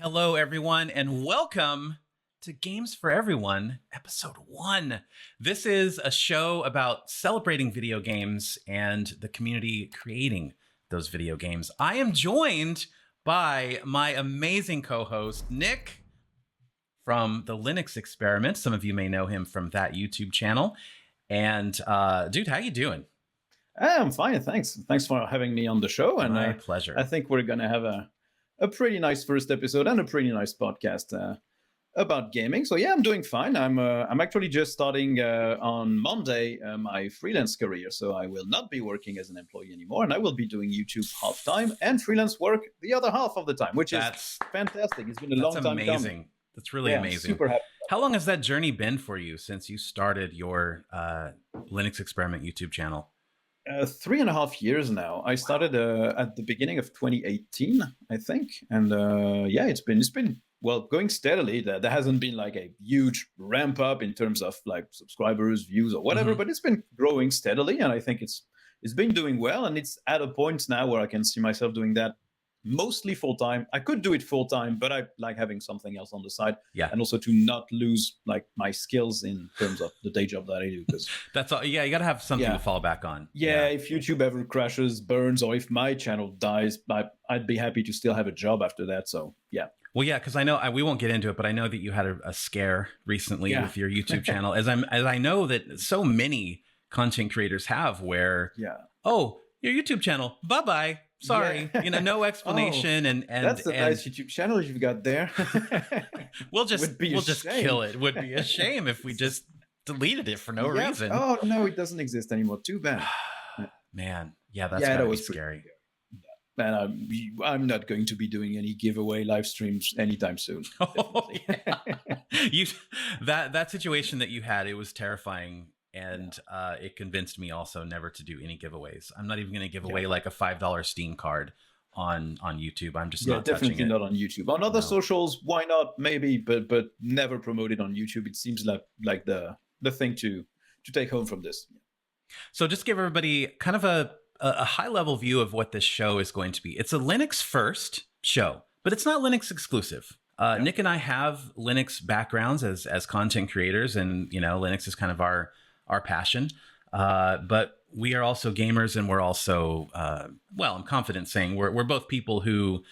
Hello, everyone, and welcome to Games for Everyone, Episode 1. This is a show about celebrating video games and the community creating those video games. I am joined by my amazing co-host, Nick, from the Linux Experiment. Some of you may know him from that YouTube channel. And dude, how you doing? I'm fine, thanks. Thanks for having me on the show. And My pleasure. I think we're going to have a pretty nice first episode and a pretty nice podcast about gaming. So yeah, I'm doing fine. I'm actually just starting on Monday my freelance career. So I will not be working as an employee anymore, and I will be doing YouTube half time and freelance work the other half of the time, which is fantastic. It's been a long time amazing. coming. That's really amazing. Super happy. How long has that journey been for you since you started your Linux Experiment YouTube channel? 3.5 years now. I started at the beginning of 2018, I think, and yeah, it's been well going steadily. There hasn't been like a huge ramp up in terms of like subscribers, views, or whatever, but it's been growing steadily, and I think it's been doing well, and it's at a point now where I can see myself doing that mostly full time. I could do it full time, but I like having something else on the side, and also to not lose like my skills in terms of the day job that I do. Because that's all. Yeah, you got to have something to fall back on. Yeah, if YouTube ever crashes, burns, or if my channel dies, I'd be happy to still have a job after that. So yeah. Well, yeah, because I know we won't get into it, but I know that you had a scare recently with your YouTube channel, as I know that so many content creators have, where oh, your YouTube channel, bye. Sorry, no explanation, and that's a nice YouTube channel you've got there. we'll just kill it. Would be a shame if we just deleted it for no reason. Oh no, it doesn't exist anymore. Too bad. Man, that was scary. And I'm not going to be doing any giveaway live streams anytime soon. Oh, yeah. that situation that you had, it was terrifying. And it convinced me also never to do any giveaways. I'm not even going to give away like a $5 Steam card on YouTube. I'm just not touching it. Definitely not on YouTube. On other socials, why not? Maybe, but never promote it on YouTube. It seems like the thing to take home from this. So just give everybody kind of a high level view of what this show is going to be. It's a Linux first show, but it's not Linux exclusive. Nick and I have Linux backgrounds as content creators, and Linux is kind of our passion, but we are also gamers, and we're also I'm confident saying we're both people who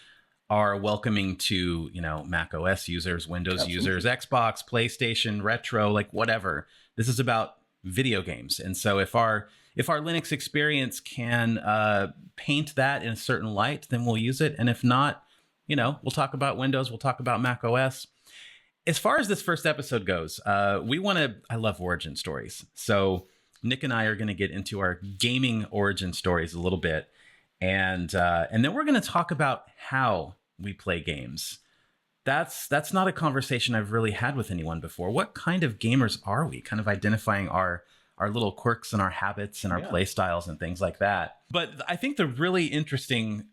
are welcoming to Mac OS users, Windows users, Xbox, PlayStation, retro, like whatever. This is about video games, and so if our Linux experience can paint that in a certain light, then we'll use it, and if not, we'll talk about Windows, we'll talk about Mac OS. As far as this first episode goes, I love origin stories. So Nick and I are going to get into our gaming origin stories a little bit. And then we're going to talk about how we play games. That's not a conversation I've really had with anyone before. What kind of gamers are we? Kind of identifying our little quirks and our habits and our play styles and things like that. But I think the really interesting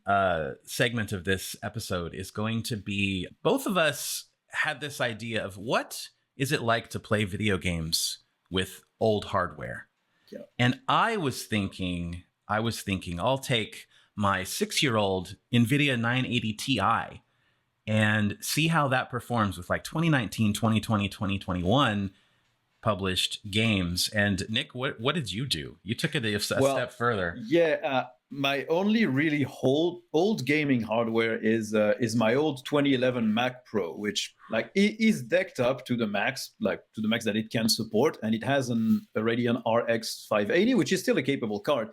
segment of this episode is going to be both of us had this idea of what is it like to play video games with old hardware. And I was thinking I'll take my 6-year-old NVIDIA 980 Ti and see how that performs with like 2019, 2020, 2021 published games. And Nick, what did you do? You took it a step further. My only really old gaming hardware is my old 2011 Mac Pro, which like is decked up to the max, that it can support, and it has a Radeon RX 580, which is still a capable card.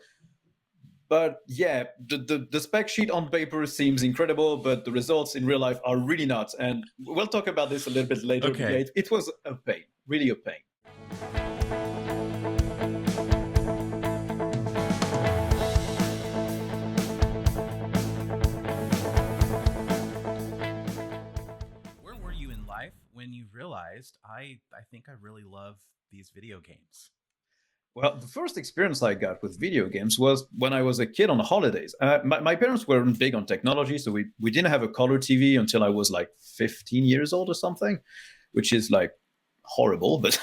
But yeah, the spec sheet on paper seems incredible, but the results in real life are really not. And we'll talk about this a little bit later. Okay. Yeah, it was a pain, really a pain. When you realized, I think I really love these video games? Well, the first experience I got with video games was when I was a kid on holidays. My parents weren't big on technology, so we didn't have a color TV until I was like 15 years old or something, which is like horrible, but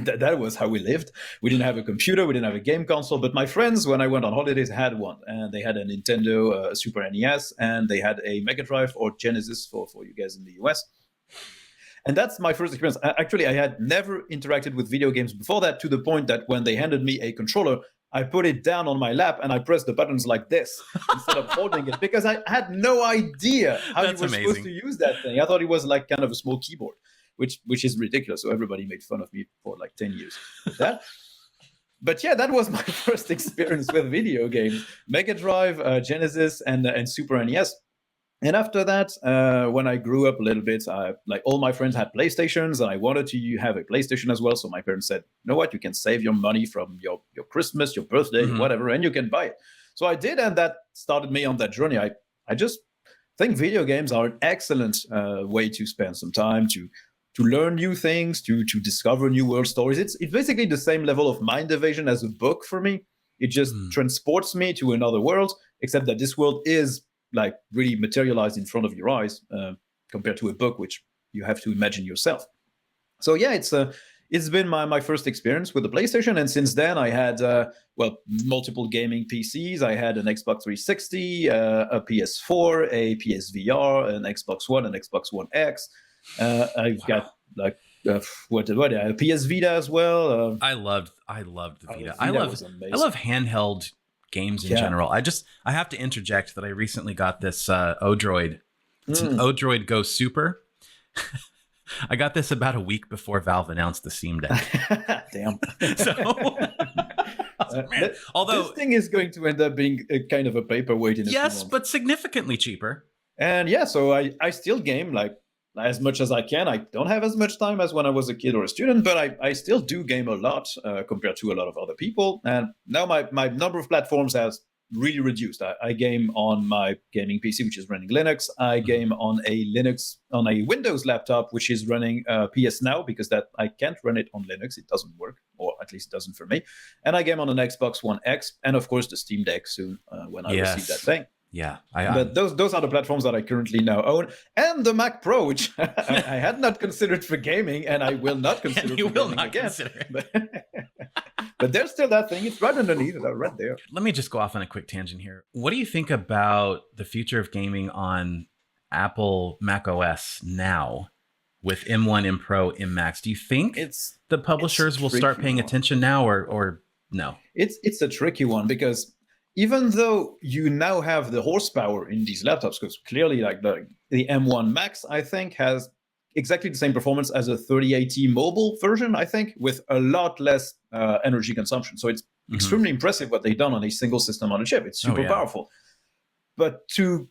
that was how we lived. We didn't have a computer, we didn't have a game console, but my friends, when I went on holidays, had one, and they had a Nintendo, a Super NES, and they had a Mega Drive or Genesis for you guys in the US. And that's my first experience. Actually, I had never interacted with video games before that, to the point that when they handed me a controller, I put it down on my lap and I pressed the buttons like this instead of holding it, because I had no idea how you were supposed to use that thing. I thought it was like kind of a small keyboard, which is ridiculous. So everybody made fun of me for like 10 years with that. But yeah, that was my first experience with video games: Mega Drive, Genesis, and Super NES. And after that, when I grew up a little bit, like all my friends had PlayStations, and I wanted to have a PlayStation as well. So my parents said, "You know what? You can save your money from your Christmas, your birthday, whatever, and you can buy it." So I did, and that started me on that journey. I just think video games are an excellent way to spend some time, to learn new things, to discover new world stories. It's basically the same level of mind evasion as a book for me. It just transports me to another world, except that this world is like really materialized in front of your eyes, compared to a book, which you have to imagine yourself. So yeah, it's been my first experience with the PlayStation, and since then I had multiple gaming PCs. I had an Xbox 360, a PS4, a PSVR, an Xbox One, an Xbox One X. I've got like a PS Vita as well. I loved the Vita. I love handheld games in general. I have to interject that I recently got this Odroid. It's an Odroid Go Super. I got this about a week before Valve announced the Steam Deck. Damn. So, although this thing is going to end up being a kind of a paperweight in a few months. But significantly cheaper. And yeah, so I still game like as much as I can. I don't have as much time as when I was a kid or a student, but I still do game a lot compared to a lot of other people. And now my number of platforms has really reduced. I game on my gaming PC, which is running Linux. I game on a Windows laptop, which is running PS Now, because that I can't run it on Linux. It doesn't work, or at least it doesn't for me. And I game on an Xbox One X, and of course the Steam Deck soon when I receive that thing. Yeah, but those are the platforms that I currently now own, and the Mac Pro, which I had not considered for gaming, and I will not consider for gaming again. But there's still that thing. It's right underneath it, right there. Let me just go off on a quick tangent here. What do you think about the future of gaming on Apple Mac OS now with M1, M Pro, M Max? Do you think the publishers will start paying attention now, or no? It's a tricky one, because even though you now have the horsepower in these laptops, because clearly like the M1 Max, I think, has exactly the same performance as a 3080 mobile version, I think, with a lot less energy consumption. So it's extremely impressive what they've done on a single system on a chip. It's super powerful. But to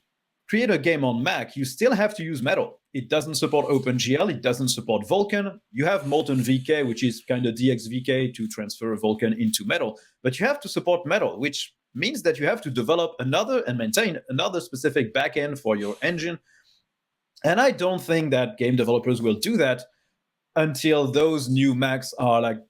create a game on Mac, you still have to use Metal. It doesn't support OpenGL. It doesn't support Vulkan. You have Molten VK, which is kind of DXVK to transfer Vulkan into Metal. But you have to support Metal, which means that you have to develop another and maintain another specific backend for your engine. And I don't think that game developers will do that until those new Macs are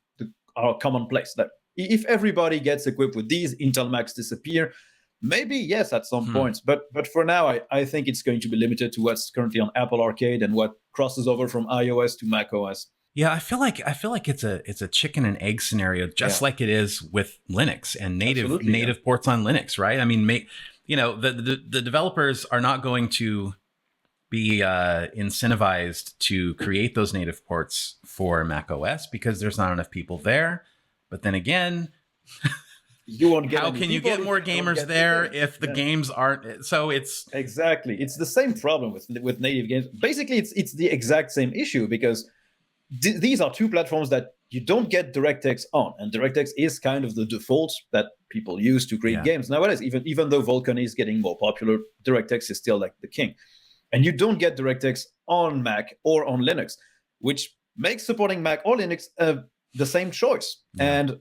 commonplace. Like if everybody gets equipped with these, Intel Macs disappear. Maybe yes, at some point, but for now, I think it's going to be limited to what's currently on Apple Arcade and what crosses over from iOS to Mac OS. Yeah, I feel like it's a chicken and egg scenario, just like it is with Linux and native ports on Linux, right? I mean, the developers are not going to be incentivized to create those native ports for Mac OS because there's not enough people there. But then again, you won't get. How can you get more gamers there if the games aren't? So it's the same problem with native games. Basically, it's the exact same issue, because these are two platforms that you don't get DirectX on, and DirectX is kind of the default that people use to create games nowadays. Even though Vulkan is getting more popular, DirectX is still like the king. And you don't get DirectX on Mac or on Linux, which makes supporting Mac or Linux the same choice. And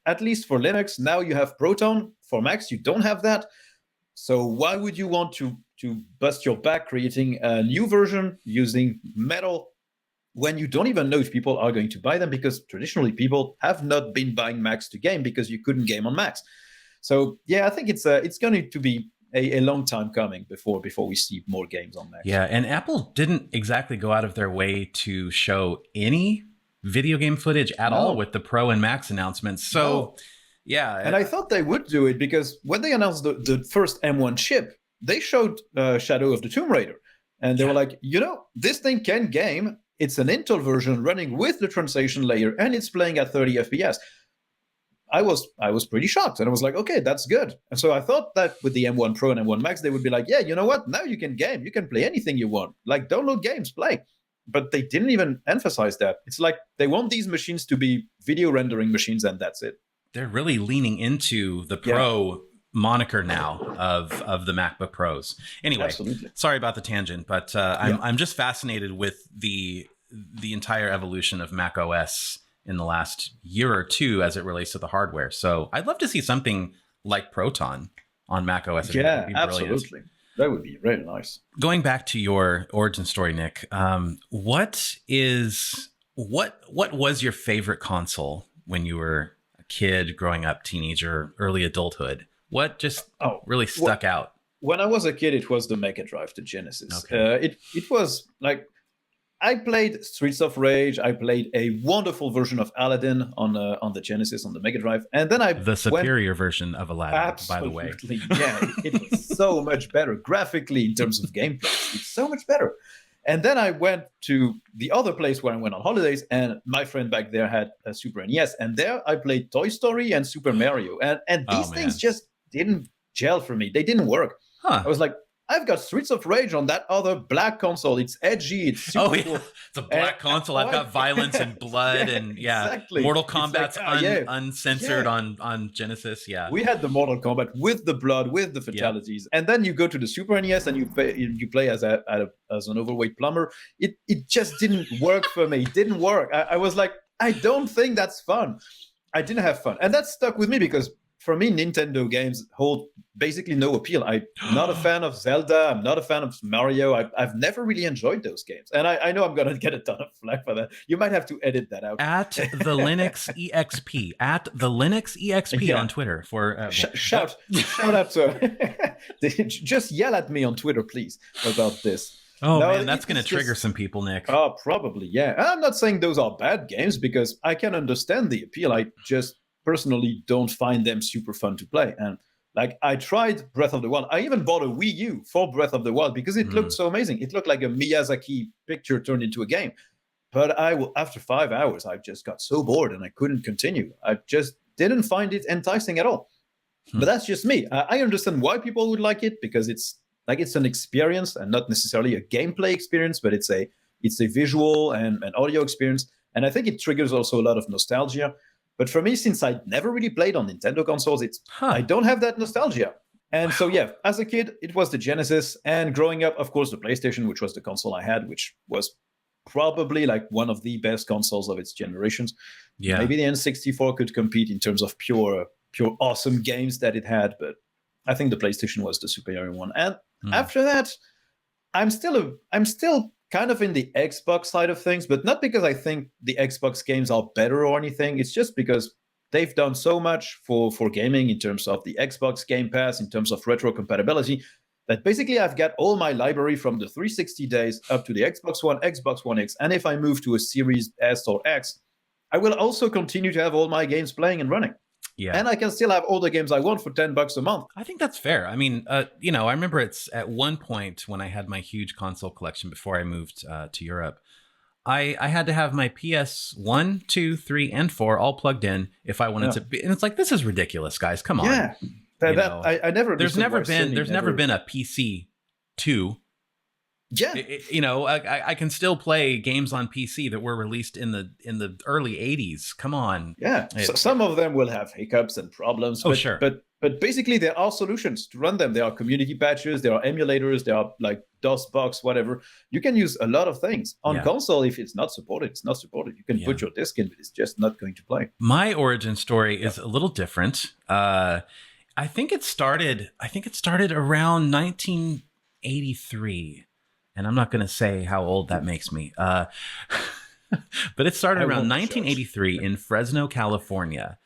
at least for Linux, now you have Proton. For Macs, you don't have that. So why would you want to bust your back creating a new version using Metal when you don't even know if people are going to buy them? Because traditionally people have not been buying Macs to game because you couldn't game on Macs. So yeah, I think it's going to be a long time coming before we see more games on Macs. Yeah, and Apple didn't exactly go out of their way to show any video game footage at No. all with the Pro and Max announcements. So, No. yeah. And I thought they would do it because when they announced the first M1 chip, they showed Shadow of the Tomb Raider. And they were like, this thing can game. It's an Intel version running with the translation layer, and it's playing at 30 FPS. I was pretty shocked, and I was like, okay, that's good. And so I thought that with the M1 Pro and M1 Max, they would be like, yeah, you know what? Now you can game. You can play anything you want. Like, download games, play. But they didn't even emphasize that. It's like they want these machines to be video rendering machines, and that's it. They're really leaning into the Pro moniker now of the MacBook Pros. Anyway, Absolutely. Sorry about the tangent, but I'm just fascinated with the entire evolution of Mac OS in the last year or two as it relates to the hardware. So I'd love to see something like Proton on Mac OS. Yeah, absolutely. That would be really nice. Going back to your origin story, Nick, what was your favorite console when you were a kid, growing up, teenager, early adulthood? What just really stuck out? When I was a kid, it was the Mega Drive, the Genesis. Okay. It was like, I played Streets of Rage. I played a wonderful version of Aladdin on the Genesis, on the Mega Drive. And then the superior version of Aladdin, by the way. Yeah, it was so much better graphically in terms of gameplay. It's so much better. And then I went to the other place where I went on holidays, and my friend back there had a Super NES. And there I played Toy Story and Super Mario. And these things just didn't gel for me. They didn't work. Huh. I was like, I've got Streets of Rage on that other black console. It's edgy. It's super cool. It's a black console. I've got violence and blood and exactly. Mortal Kombat's like, uncensored on Genesis. Yeah, we had the Mortal Kombat with the blood, with the fatalities, and then you go to the Super NES and you play as an overweight plumber. It just didn't work for me. It didn't work. I was like, I don't think that's fun. I didn't have fun, and that stuck with me because, for me, Nintendo games hold basically no appeal. I'm not a fan of Zelda. I'm not a fan of Mario. I've never really enjoyed those games. And I know I'm going to get a ton of flack for that. You might have to edit that out. At the Linux EXP. At the Linux EXP on Twitter. For shout out to... Just yell at me on Twitter, please, about this. Oh, no, man, that's going to trigger some people, Nick. Oh, probably, yeah. I'm not saying those are bad games because I can understand the appeal. I just personally don't find them super fun to play. And like, I tried Breath of the Wild. I even bought a Wii U for Breath of the Wild because it looked so amazing. It looked like a Miyazaki picture turned into a game. But after 5 hours, I just got so bored and I couldn't continue. I just didn't find it enticing at all. But that's just me. I understand why people would like it because it's an experience and not necessarily a gameplay experience, but it's a visual and an audio experience. And I think it triggers also a lot of nostalgia. But for me, since I never really played on Nintendo consoles, I don't have that nostalgia. And so, yeah, as a kid, it was the Genesis. And growing up, of course, the PlayStation, which was the console I had, which was probably like one of the best consoles of its generations. Yeah. Maybe the N64 could compete in terms of pure awesome games that it had. But I think the PlayStation was the superior one. And after that, I'm still kind of in the Xbox side of things, but not because I think the Xbox games are better or anything. It's just because they've done so much for gaming in terms of the Xbox Game Pass, in terms of retro compatibility, that basically I've got all my library from the 360 days up to the Xbox One, Xbox One X. And if I move to a Series S or X, I will also continue to have all my games playing and running. Yeah. And I can still have all the games I want for $10 a month. I think that's fair. I mean, I remember it's at one point when I had my huge console collection before I moved to Europe, I had to have my PS 1, 2, 3, and 4 all plugged in if I wanted to be. And it's like, this is ridiculous, guys. Come on. Yeah. I never. There's never been a PC 2. Yeah, I can still play games on PC that were released in the early 80s. Come on. Yeah, so some of them will have hiccups and problems. Sure. But basically, there are solutions to run them. There are community patches. There are emulators. There are like DOSBox, whatever. You can use a lot of things on console. If it's not supported, it's not supported. You can put your disc in, but it's just not going to play. My origin story is a little different. I think it started around 1983. And I'm not going to say how old that makes me. But it started around 1983 in Fresno, California.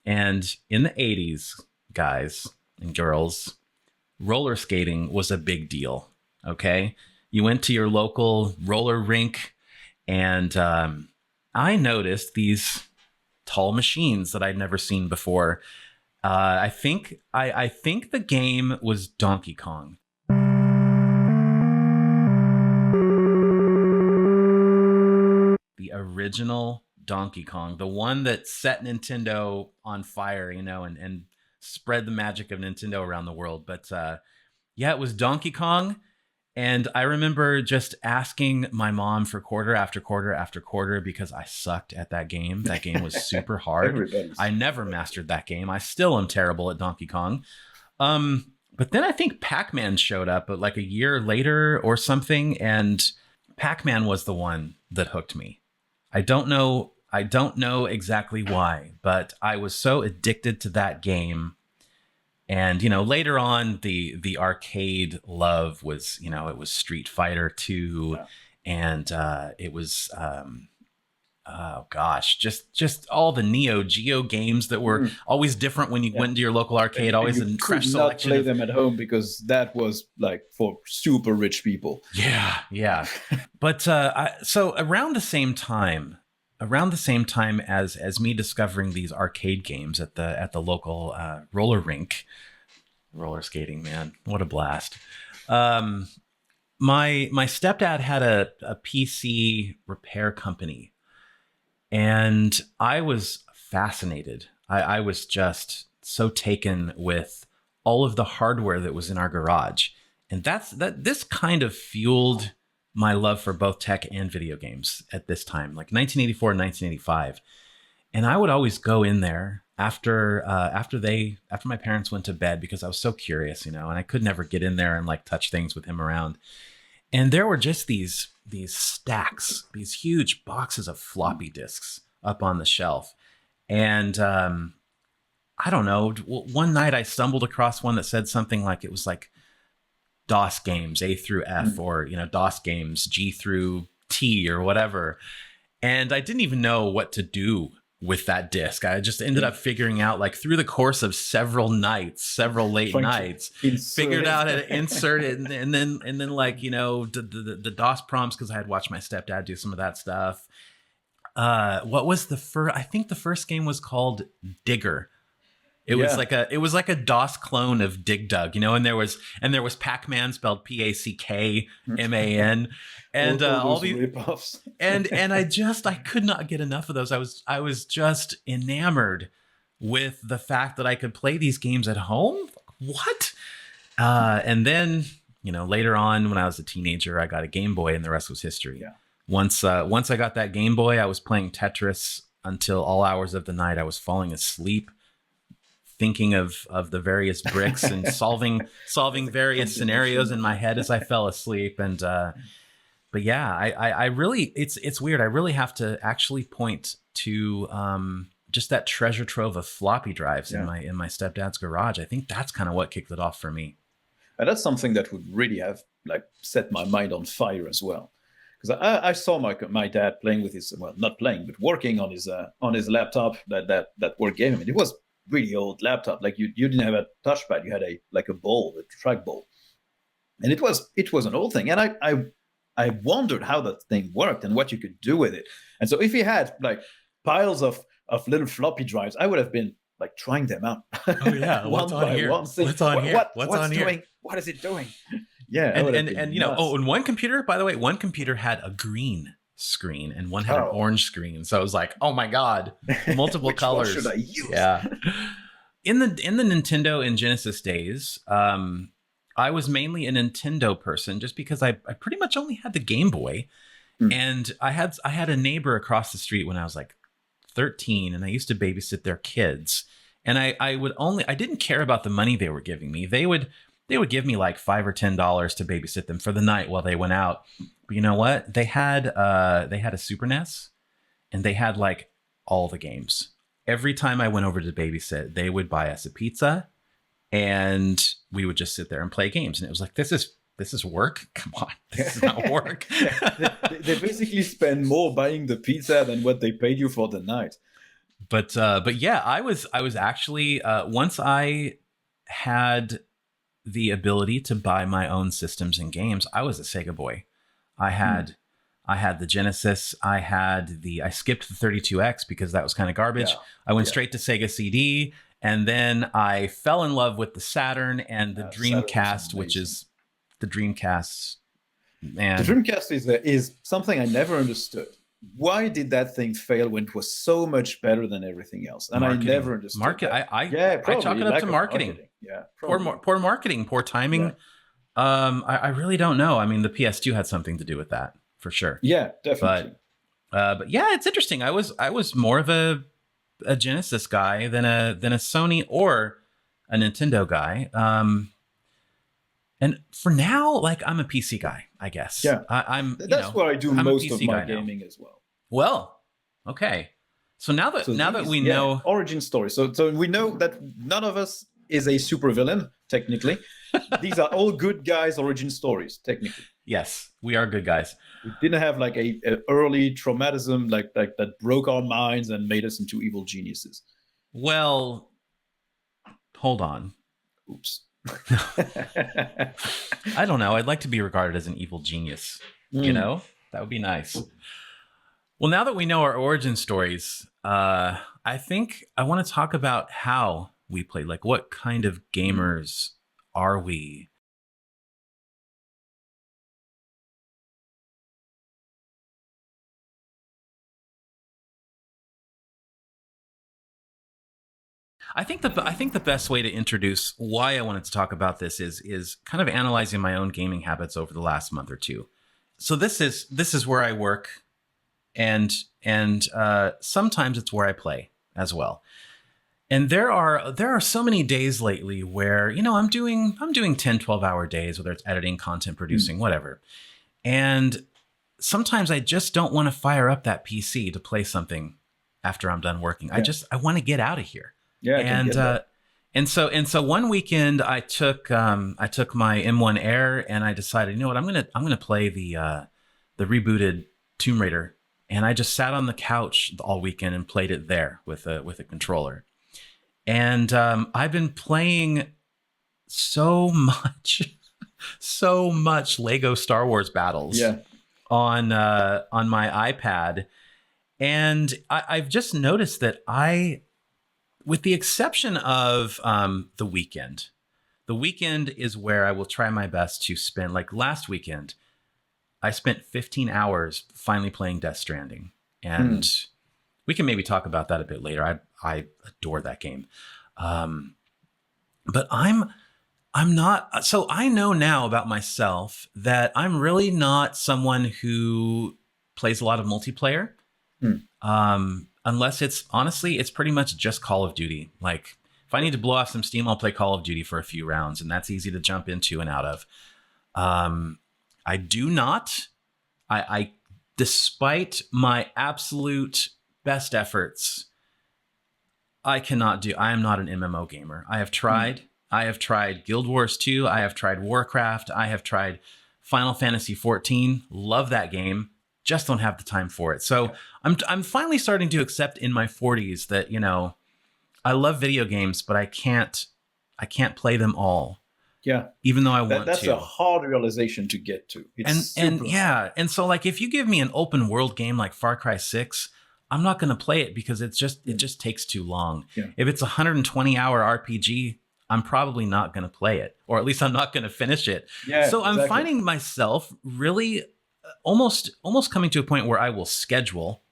And in the 80s, guys and girls, roller skating was a big deal. Okay. You went to your local roller rink and I noticed these tall machines that I'd never seen before. I think the game was Donkey Kong. The original Donkey Kong, the one that set Nintendo on fire, you know, and spread the magic of Nintendo around the world. But yeah, it was Donkey Kong. And I remember just asking my mom for quarter after quarter after quarter because I sucked at that game. That game was super hard. I never mastered that game. I still am terrible at Donkey Kong. But then I think Pac-Man showed up like a year later or something, and Pac-Man was the one that hooked me. I don't know exactly why, but I was so addicted to that game. And, you know, later on, the arcade love was, you know, it was Street Fighter 2, and it was, oh gosh, just all the Neo Geo games that were always different when you went to your local arcade, always a fresh selection. You could not play them at home because that was like for super rich people. Yeah. But so around the same time as me discovering these arcade games at the local roller skating, man, what a blast. My stepdad had a PC repair company, and I was fascinated. I was just so taken with all of the hardware that was in our garage, and this kind of fueled my love for both tech and video games at this time, like 1984 and 1985. And I would always go in there after my parents went to bed because I was so curious, you know, and I could never get in there and like touch things with him around. And there were just these stacks, these huge boxes of floppy disks up on the shelf. And I don't know, one night I stumbled across one that said something like it was like DOS games A through F, or, you know, DOS games G through T or whatever. And I didn't even know what to do with that disc. I just ended up figuring out, like, through the course of several late nights, figured out how to insert it, and then like, you know, the DOS prompts, because I had watched my stepdad do some of that stuff. What was the first? I think the first game was called Digger. It was like a DOS clone of Dig Dug, you know, and there was Pac-Man, spelled Packman, and all these ripoffs. and I could not get enough of those. I was just enamored with the fact that I could play these games at home. What? And then, you know, later on when I was a teenager, I got a Game Boy, and the rest was history. Yeah. Once I got that Game Boy, I was playing Tetris until all hours of the night. I was falling asleep, thinking of the various bricks and solving various scenarios in my head as I fell asleep. And but yeah, I really, it's weird. I really have to actually point to just that treasure trove of floppy drives in my stepdad's garage. I think that's kind of what kicked it off for me. And that's something that would really have like set my mind on fire as well. Because I saw my dad playing with his, well, not playing, but working on his laptop that work gave him. And it was really old laptop. Like you didn't have a touchpad. You had a ball, a trackball, and it was an old thing. And I wondered how that thing worked and what you could do with it. And so if he had like piles of little floppy drives, I would have been like trying them out. Oh yeah, what's on here? What's on here? What's on here? What is it doing? Yeah, and you know, and one computer, by the way, one computer had a green screen and one had an orange screen. So I was like, oh my God, multiple colors. What should I use? Yeah. In the Nintendo and Genesis days, I was mainly a Nintendo person just because I pretty much only had the Game Boy. And I had a neighbor across the street when I was like 13, and I used to babysit their kids. And I didn't care about the money they were giving me. They would give me like $5 or $10 to babysit them for the night while they went out. But you know what? They had a Super NES, and they had like all the games. Every time I went over to babysit, they would buy us a pizza, and we would just sit there and play games. And it was like, this is work. Come on, this is not work. They basically spend more buying the pizza than what they paid you for the night. But yeah, I was actually once I had the ability to buy my own systems and games, I was a Sega boy. I had I had the Genesis. I skipped the 32X because that was kind of garbage. Yeah. I went straight to Sega CD, and then I fell in love with the Saturn and the Dreamcast, which is the Dreamcast. Man, the Dreamcast is something I never understood. Why did that thing fail when it was so much better than everything else? And marketing. I never understood that. I chalk it up to marketing. Yeah, poor marketing, poor timing. Yeah. I really don't know. I mean, the PS2 had something to do with that for sure. Yeah, definitely. But yeah, it's interesting. I was more of a Genesis guy than a Sony or a Nintendo guy. And for now, like, I'm a PC guy, I guess. Yeah, that's where I do most of my gaming now. As well. Well, okay. So now that we know origin story, so we know that none of us is a supervillain technically. These are all good guys' origin stories technically. Yes, we are good guys. We didn't have like a early traumatism like that broke our minds and made us into evil geniuses. Well, hold on. Oops. I don't know. I'd like to be regarded as an evil genius. You know, that would be nice. Well, now that we know our origin stories, I think I want to talk about how we play. Like, what kind of gamers are we? I think the best way to introduce why I wanted to talk about this is kind of analyzing my own gaming habits over the last month or two. So this is where I work, and sometimes it's where I play as well. And there are so many days lately where, you know, I'm doing 10, 12-hour days, whether it's editing, content producing, whatever. And sometimes I just don't want to fire up that PC to play something after I'm done working. Yeah. I want to get out of here. Yeah, and so one weekend I took my M1 Air and I decided, you know what, I'm gonna play the rebooted Tomb Raider, and I just sat on the couch all weekend and played it there with a controller, and I've been playing so much Lego Star Wars Battles on my iPad, and I've just noticed that with the exception of the weekend is where I will try my best to spend. Like last weekend, I spent 15 hours finally playing Death Stranding. And we can maybe talk about that a bit later. I adore that game. But I'm not, so I know now about myself that I'm really not someone who plays a lot of multiplayer. Unless it's pretty much just Call of Duty. Like if I need to blow off some steam, I'll play Call of Duty for a few rounds, and that's easy to jump into and out of. I do not, despite my absolute best efforts, I am not an MMO gamer. I have tried. I have tried Guild Wars 2. I have tried Warcraft. I have tried Final Fantasy 14. Love that game. Just don't have the time for it. So I'm finally starting to accept in my 40s that, you know, I love video games, but I can't play them all. Yeah. Even though I want to. That's a hard realization to get to. And so like if you give me an open world game like Far Cry 6, I'm not going to play it because it just takes too long. Yeah. If it's a 120-hour RPG, I'm probably not going to play it, or at least I'm not going to finish it. Yeah, so I'm finding myself really almost coming to a point where I will schedule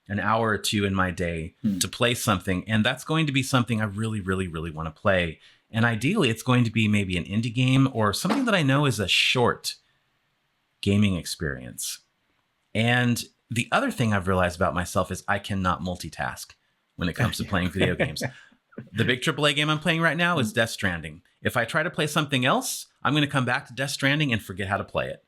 an hour or two in my day to play something. And that's going to be something I really, really, really want to play. And ideally, it's going to be maybe an indie game or something that I know is a short gaming experience. And the other thing I've realized about myself is I cannot multitask when it comes to playing video games. The big AAA game I'm playing right now is Death Stranding. If I try to play something else, I'm going to come back to Death Stranding and forget how to play it.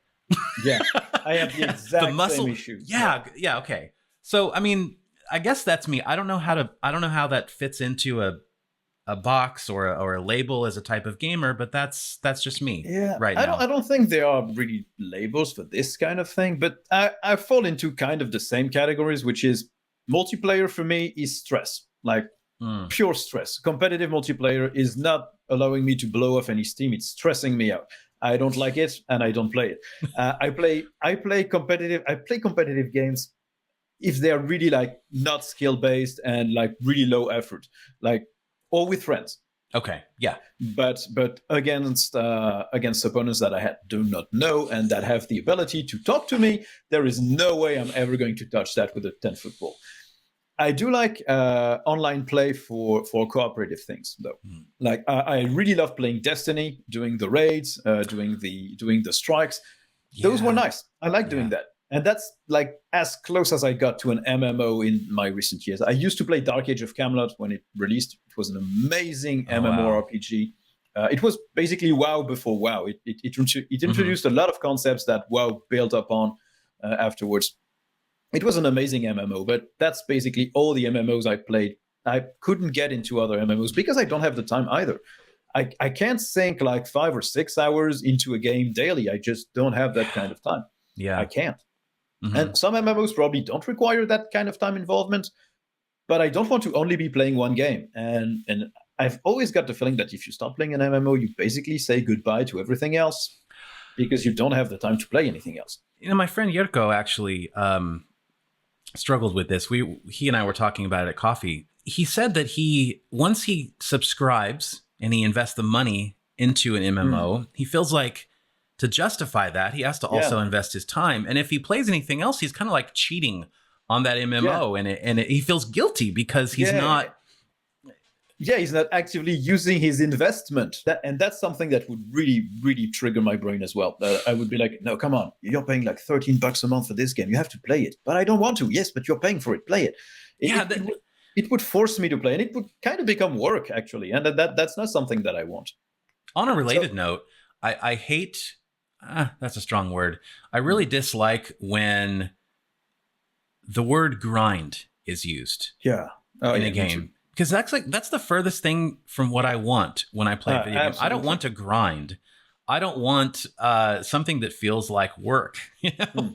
Yeah, I have the exact same issue. Yeah, okay. So, I mean, I guess that's me. I don't know how that fits into a box or a label as a type of gamer, but that's just me. Yeah, right now. I don't think there are really labels for this kind of thing, but I fall into kind of the same categories, which is multiplayer for me is stress, like pure stress. Competitive multiplayer is not allowing me to blow off any steam. It's stressing me out. I don't like it, and I don't play it. I play competitive games if they are really like not skill based and like really low effort, like or with friends. Okay. Yeah. But against opponents that do not know and that have the ability to talk to me, there is no way I'm ever going to touch that with a 10-foot ball. I do like online play for cooperative things though. Like I really love playing Destiny, doing the raids, doing the strikes. Those were nice. I like doing that. And that's like as close as I got to an MMO in my recent years. I used to play Dark Age of Camelot when it released. It was an amazing MMORPG. It was basically WoW before WoW. It introduced a lot of concepts that WoW built upon afterwards. It was an amazing MMO, but that's basically all the MMOs I played. I couldn't get into other MMOs because I don't have the time either. I can't sink like 5 or 6 hours into a game daily. I just don't have that kind of time. Yeah, I can't. And some MMOs probably don't require that kind of time involvement, but I don't want to only be playing one game. And I've always got the feeling that if you start playing an MMO, you basically say goodbye to everything else because you don't have the time to play anything else. You know, my friend Yurko actually struggled with this. He and I were talking about it at coffee. He said that once he subscribes and he invests the money into an MMO, he feels like to justify that, he has to also invest his time. And if he plays anything else, he's kind of like cheating on that MMO. And he feels guilty because he's not. Yeah, he's not actively using his investment. And that's something that would really, really trigger my brain as well. I would be like, no, come on. You're paying like $13 a month for this game. You have to play it. But I don't want to. Yes, but you're paying for it. Play it. It would force me to play. And it would kind of become work, actually. And that's not something that I want. On a related note, I hate... that's a strong word. I really dislike when the word grind is used in a game. Because that's the furthest thing from what I want when I play video games. I don't want to grind. I don't want something that feels like work. You know?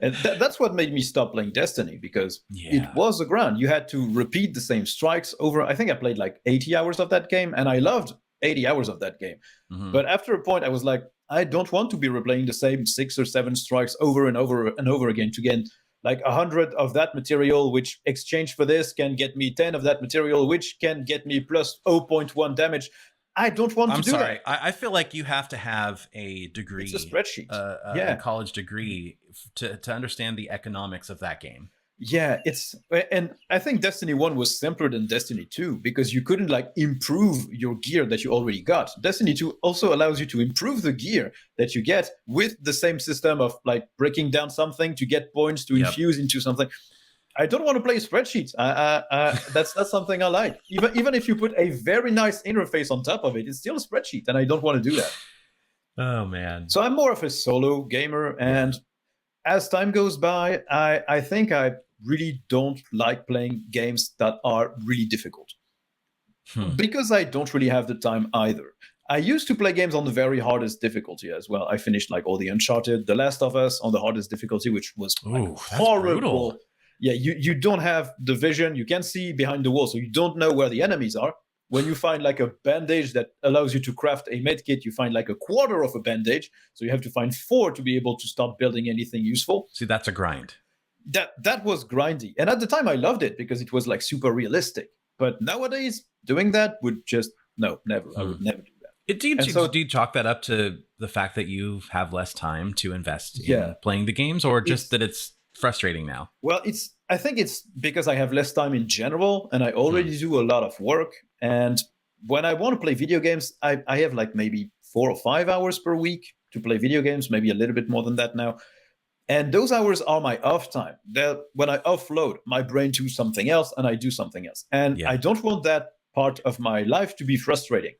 And that's what made me stop playing Destiny, because it was a grind. You had to repeat the same strikes over. I think I played like 80 hours of that game, and I loved 80 hours of that game. But after a point, I was like, I don't want to be replaying the same 6 or 7 strikes over and over and over again to get like 100 of that material, which exchange for this can get me 10 of that material, which can get me plus 0.1 damage. I don't want to do that. I feel like you have to have a degree. It's a spreadsheet. A college degree to understand the economics of that game. Yeah, and I think Destiny 1 was simpler than Destiny 2 because you couldn't like improve your gear that you already got. Destiny 2 also allows you to improve the gear that you get with the same system of like breaking down something to get points to infuse into something. I don't want to play spreadsheets. That's not something I like. Even if you put a very nice interface on top of it, it's still a spreadsheet, and I don't want to do that. Oh man! So I'm more of a solo gamer, and as time goes by, I think I really don't like playing games that are really difficult because I don't really have the time either. I used to play games on the very hardest difficulty as well. I finished like all the Uncharted, The Last of Us on the hardest difficulty, which was horrible. Brutal. Yeah, you don't have the vision. You can't see behind the wall, so you don't know where the enemies are. When you find like a bandage that allows you to craft a medkit, you find like a quarter of a bandage. So you have to find 4 to be able to start building anything useful. See, that's a grind. That was grindy. And at the time I loved it because it was like super realistic. But nowadays doing that would just, no, never. I would never do that. Do you chalk that up to the fact that you have less time to invest in playing the games, or just that it's frustrating now? Well, I think it's because I have less time in general, and I already do a lot of work. And when I want to play video games, I have like maybe 4 or 5 hours per week to play video games, maybe a little bit more than that now. And those hours are my off time. When I offload my brain to something else and I do something else. And I don't want that part of my life to be frustrating.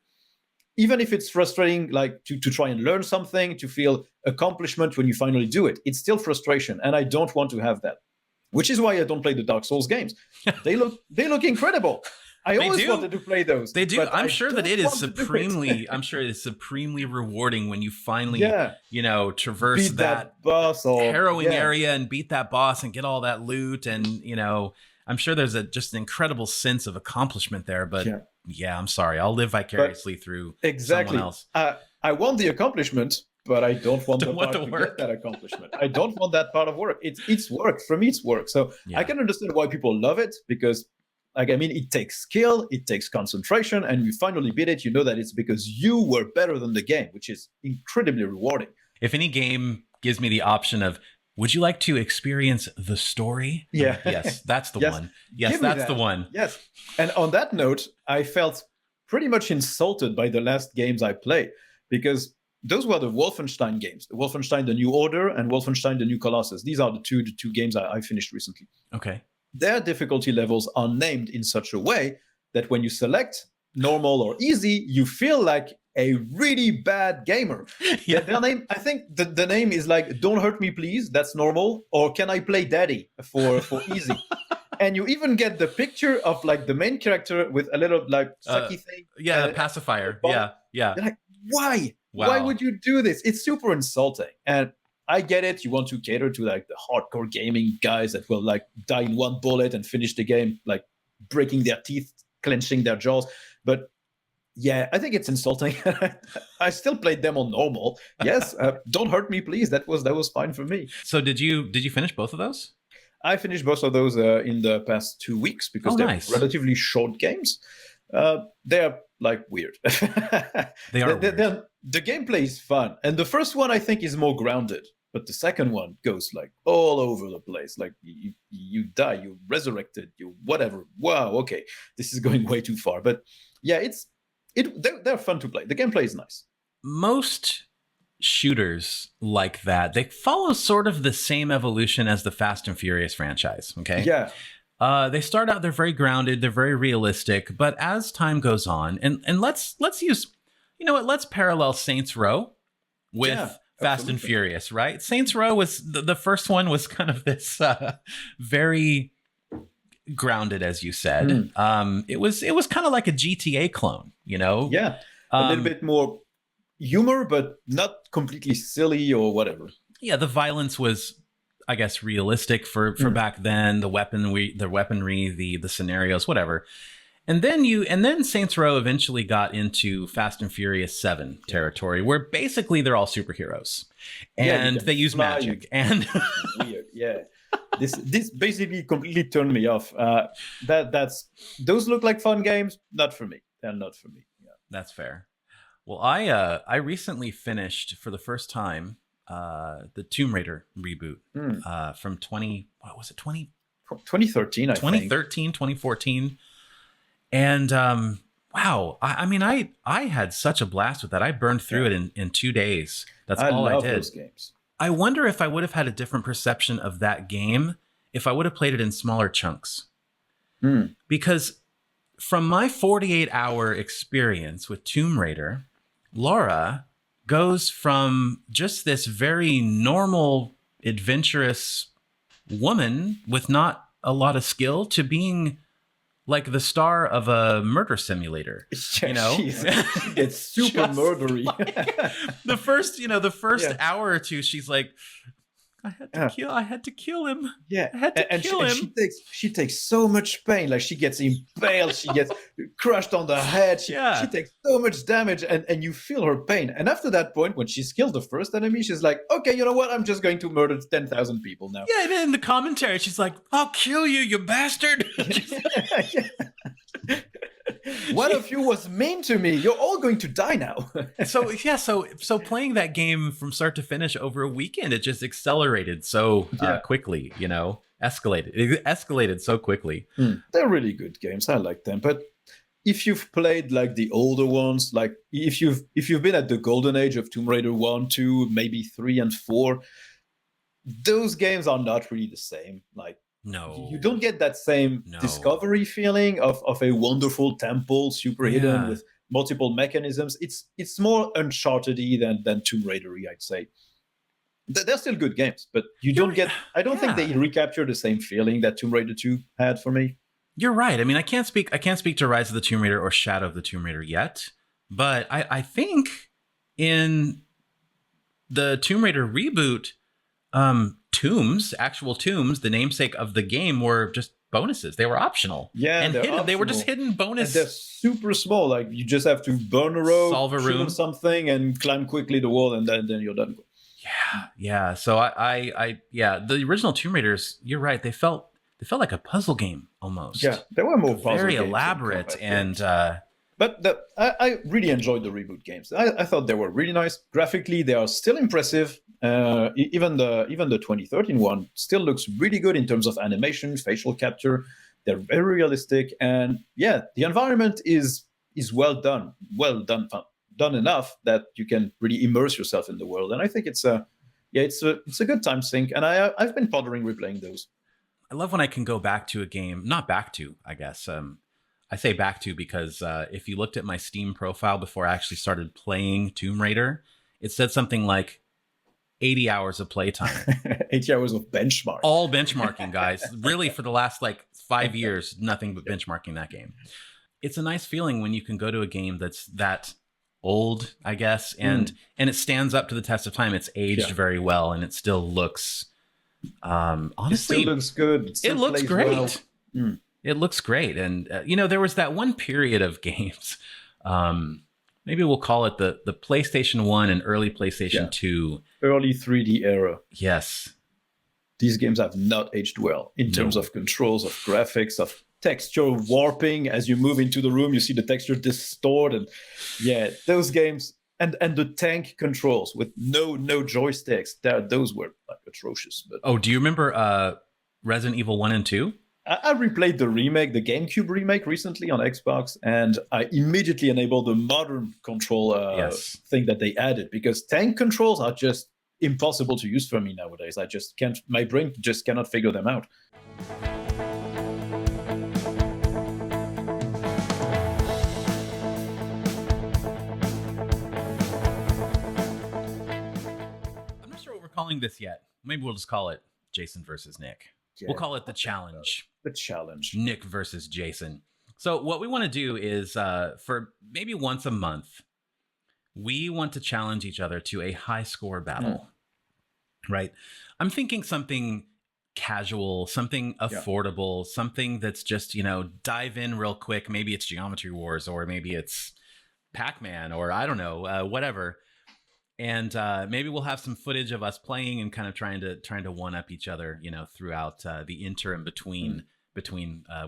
Even if it's frustrating, like to try and learn something, to feel accomplishment when you finally do it, it's still frustration. And I don't want to have that, which is why I don't play the Dark Souls games. They look incredible. I always wanted to play those. They do. I'm sure that it is supremely. I'm sure it's supremely rewarding when you finally, traverse beat that boss or harrowing area and beat that boss and get all that loot. And I'm sure there's just an incredible sense of accomplishment there. But yeah, I'm sorry. I'll live vicariously through Exactly. someone else. I want the accomplishment, but I don't want Don't the want part the to work. get that accomplishment. I don't want that part of work. It's work. For me, it's work. So Yeah. I can understand why people love it because, like, I mean, it takes skill, it takes concentration, and you finally beat it. You know that it's because you were better than the game, which is incredibly rewarding. If any game gives me the option of, would you like to experience the story? Yeah. Yes, that's the Yes. one. Yes, Give me that's the that. one. Yes. And on that note, I felt pretty much insulted by the last games I played because those were the Wolfenstein games, the Wolfenstein The New Order and Wolfenstein The New Colossus. These are the two games I finished recently. Okay. Their difficulty levels are named in such a way that when you select normal or easy, you feel like a really bad gamer. Yeah. Their name, I think the name is like "Don't Hurt Me Please," that's normal, or "Can I Play Daddy" for easy. And you even get the picture of like the main character with a little like sucky thing. Yeah, the pacifier. bomb. Yeah, yeah. You're like, why? Wow. Why would you do this? It's super insulting. And I get it. You want to cater to like the hardcore gaming guys that will like die in one bullet and finish the game, like breaking their teeth, clenching their jaws. But yeah, I think it's insulting. I still played them on normal. Yes, Don't Hurt Me Please. That was fine for me. So did you finish both of those? I finished both of those in the past 2 weeks because they're nice. relatively short games. They're like weird. They are weird. The gameplay is fun, and the first one I think is more grounded, but the second one goes like all over the place. Like you die, you resurrected, you whatever. Wow, okay, this is going way too far. But yeah, they're fun to play. The gameplay is nice. Most shooters like that, they follow sort of the same evolution as the Fast and Furious franchise. Okay. Yeah. They start out, they're very grounded, they're very realistic, but as time goes on, and let's use, you know what, let's parallel Saints Row with Fast and Furious, right? Saints Row was the first one was kind of this very grounded, as you said. It was kind of like a GTA clone, you know? Yeah. A little bit more humor, but not completely silly or whatever. Yeah, the violence was, I guess, realistic for back then. The weaponry, the scenarios, whatever. And then Saints Row eventually got into Fast and Furious 7 territory, where basically they're all superheroes, and they use magic. And weird, yeah. This basically completely turned me off. Those look like fun games, not for me. They're not for me. Yeah. That's fair. Well, I recently finished for the first time the Tomb Raider reboot from 2013, 2014. And wow, I mean, I had such a blast with that. I burned through it in 2 days. That's all I did. I love those games. I wonder if I would have had a different perception of that game if I would have played it in smaller chunks. Because from my 48-hour experience with Tomb Raider, Laura goes from just this very normal, adventurous woman with not a lot of skill to being like the star of a murder simulator. You know, she gets super murdery. the first hour or two, she's like, I had to kill him. Yeah, I had to kill him. She takes so much pain. Like she gets impaled, she gets crushed on the head. She takes so much damage, and you feel her pain. And after that point, when she's killed the first enemy, she's like, okay, you know what? I'm just going to murder 10,000 people now. Yeah, and in the commentary, she's like, I'll kill you, you bastard. One of you was mean to me. You're all going to die now. So playing that game from start to finish over a weekend, it just accelerated so quickly, you know, It escalated so quickly. They're really good games. I like them. But if you've played like the older ones, like if you've been at the golden age of Tomb Raider 1, 2, maybe 3 and 4, those games are not really the same. Like, no, you don't get that same discovery feeling of a wonderful temple, super hidden with multiple mechanisms. It's more Uncharted-y than Tomb Raider-y, I'd say. They're still good games, but you don't get. I don't think they recapture the same feeling that Tomb Raider 2 had for me. You're right. I mean, I can't speak to Rise of the Tomb Raider or Shadow of the Tomb Raider yet, but I think in the Tomb Raider reboot, actual tombs, the namesake of the game, were just bonuses. They were optional. Yeah, and they're hidden. They were just optional. hidden And bonus. they're super small. Like you just have to burn a road, Solve a shoot room. on something, and climb quickly the wall, and then you're done. Yeah. So the original Tomb Raiders, you're right. They felt like a puzzle game almost. Yeah, there were more puzzle very games than elaborate combat and games. But I really enjoyed the reboot games. I thought they were really nice. Graphically, they are still impressive. Even the 2013 one still looks really good in terms of animation, facial capture. They're very realistic, and yeah, the environment is well done enough that you can really immerse yourself in the world. And I think it's a good time sink. And I've been pondering replaying those. I love when I can go back to a game, not back to, I guess. I say back to because if you looked at my Steam profile before I actually started playing Tomb Raider, it said something like 80 hours of playtime. 80 hours of benchmark. All benchmarking, guys. Really, for the last 5 years, nothing but benchmarking that game. It's a nice feeling when you can go to a game that's that old, I guess, and it stands up to the test of time. It's aged very well, and it still looks honestly, it still looks good. It looks great. Well. It looks great. And there was that one period of games, maybe we'll call it the PlayStation 1 and early PlayStation 2, early 3D era. Yes, these games have not aged well in terms of controls, of graphics, of texture warping. As you move into the room, you see the texture distort, and those games and the tank controls with no joysticks, those were atrocious. But do you remember Resident Evil 1 and 2? I replayed the remake, the GameCube remake recently on Xbox, and I immediately enabled the modern control thing that they added, because tank controls are just impossible to use for me nowadays. I just can't, my brain just cannot figure them out. I'm not sure what we're calling this yet. Maybe we'll just call it Jason versus Nick. Yeah, we'll call it the challenge. The challenge. Nick versus Jason. So what we want to do is for maybe once a month, we want to challenge each other to a high score battle. Right? I'm thinking something casual, something affordable, something that's just, dive in real quick. Maybe it's Geometry Wars, or maybe it's Pac-Man, or I don't know, whatever. And maybe we'll have some footage of us playing and kind of trying to one up each other, throughout the interim between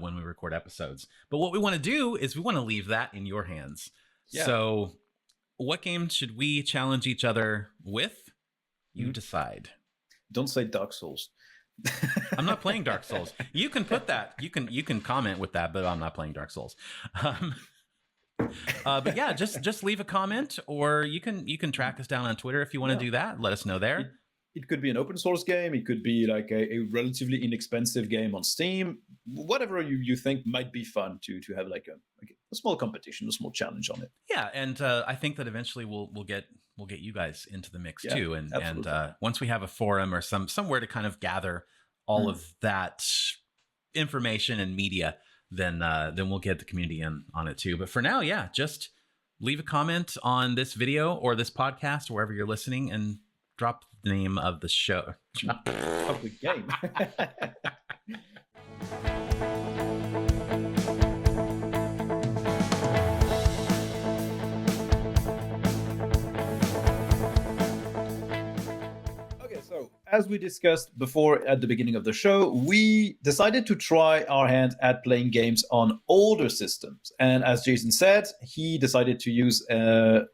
when we record episodes. But what we want to do is we want to leave that in your hands. Yeah. So what game should we challenge each other with? You decide. Don't say Dark Souls. I'm not playing Dark Souls. You can put that. You can comment with that, but I'm not playing Dark Souls. But yeah, just leave a comment, or you can track us down on Twitter if you want to do that. Let us know there. It could be an open source game. It could be like a relatively inexpensive game on Steam. Whatever you think might be fun to have like a small competition, a small challenge on it. Yeah, and I think that eventually we'll get you guys into the mix too. And once we have a forum or somewhere to kind of gather all of that information and media, then we'll get the community in on it too. But for now, just leave a comment on this video or this podcast, wherever you're listening, and drop the name of the show. Of the game. So, as we discussed before at the beginning of the show, we decided to try our hand at playing games on older systems. And as Jason said, he decided to use,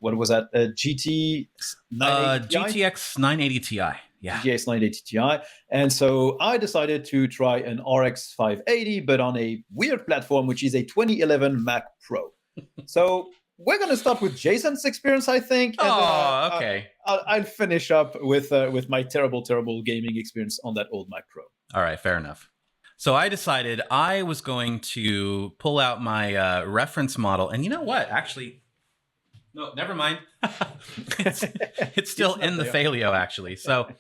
what was that, a GTX 980 Ti. Yeah. GTX 980 Ti. And so I decided to try an RX 580, but on a weird platform, which is a 2011 Mac Pro. So we're going to start with Jason's experience, I think. And okay. I'll finish up with my terrible gaming experience on that old Mac Pro. All right, fair enough. So I decided I was going to pull out my reference model. And you know what? Actually, no, never mind. it's still in the Failio, actually. So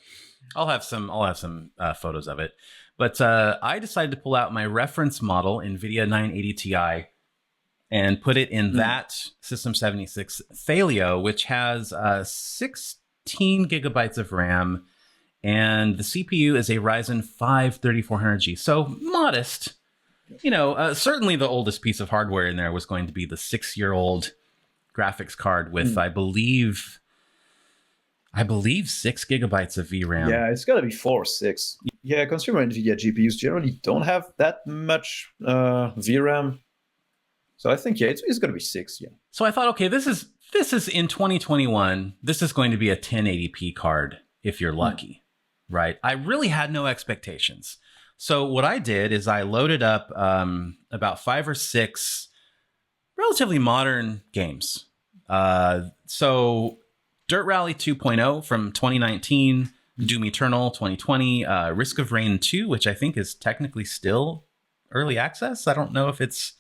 I'll have some photos of it. But I decided to pull out my reference model, NVIDIA 980 Ti, and put it in that System 76 Failio, which has 16 gigabytes of RAM, and the CPU is a Ryzen 5 3400G. So modest, Certainly the oldest piece of hardware in there was going to be the 6-year-old graphics card with, I believe 6 gigabytes of VRAM. Yeah, it's got to be 4 or 6. Yeah, consumer NVIDIA GPUs generally don't have that much VRAM. So I think, it's going to be 6, yeah. So I thought, okay, this is in 2021. This is going to be a 1080p card if you're lucky, right? I really had no expectations. So what I did is I loaded up about 5 or 6 relatively modern games. So Dirt Rally 2.0 from 2019, Doom Eternal 2020, Risk of Rain 2, which I think is technically still early access. I don't know if it's...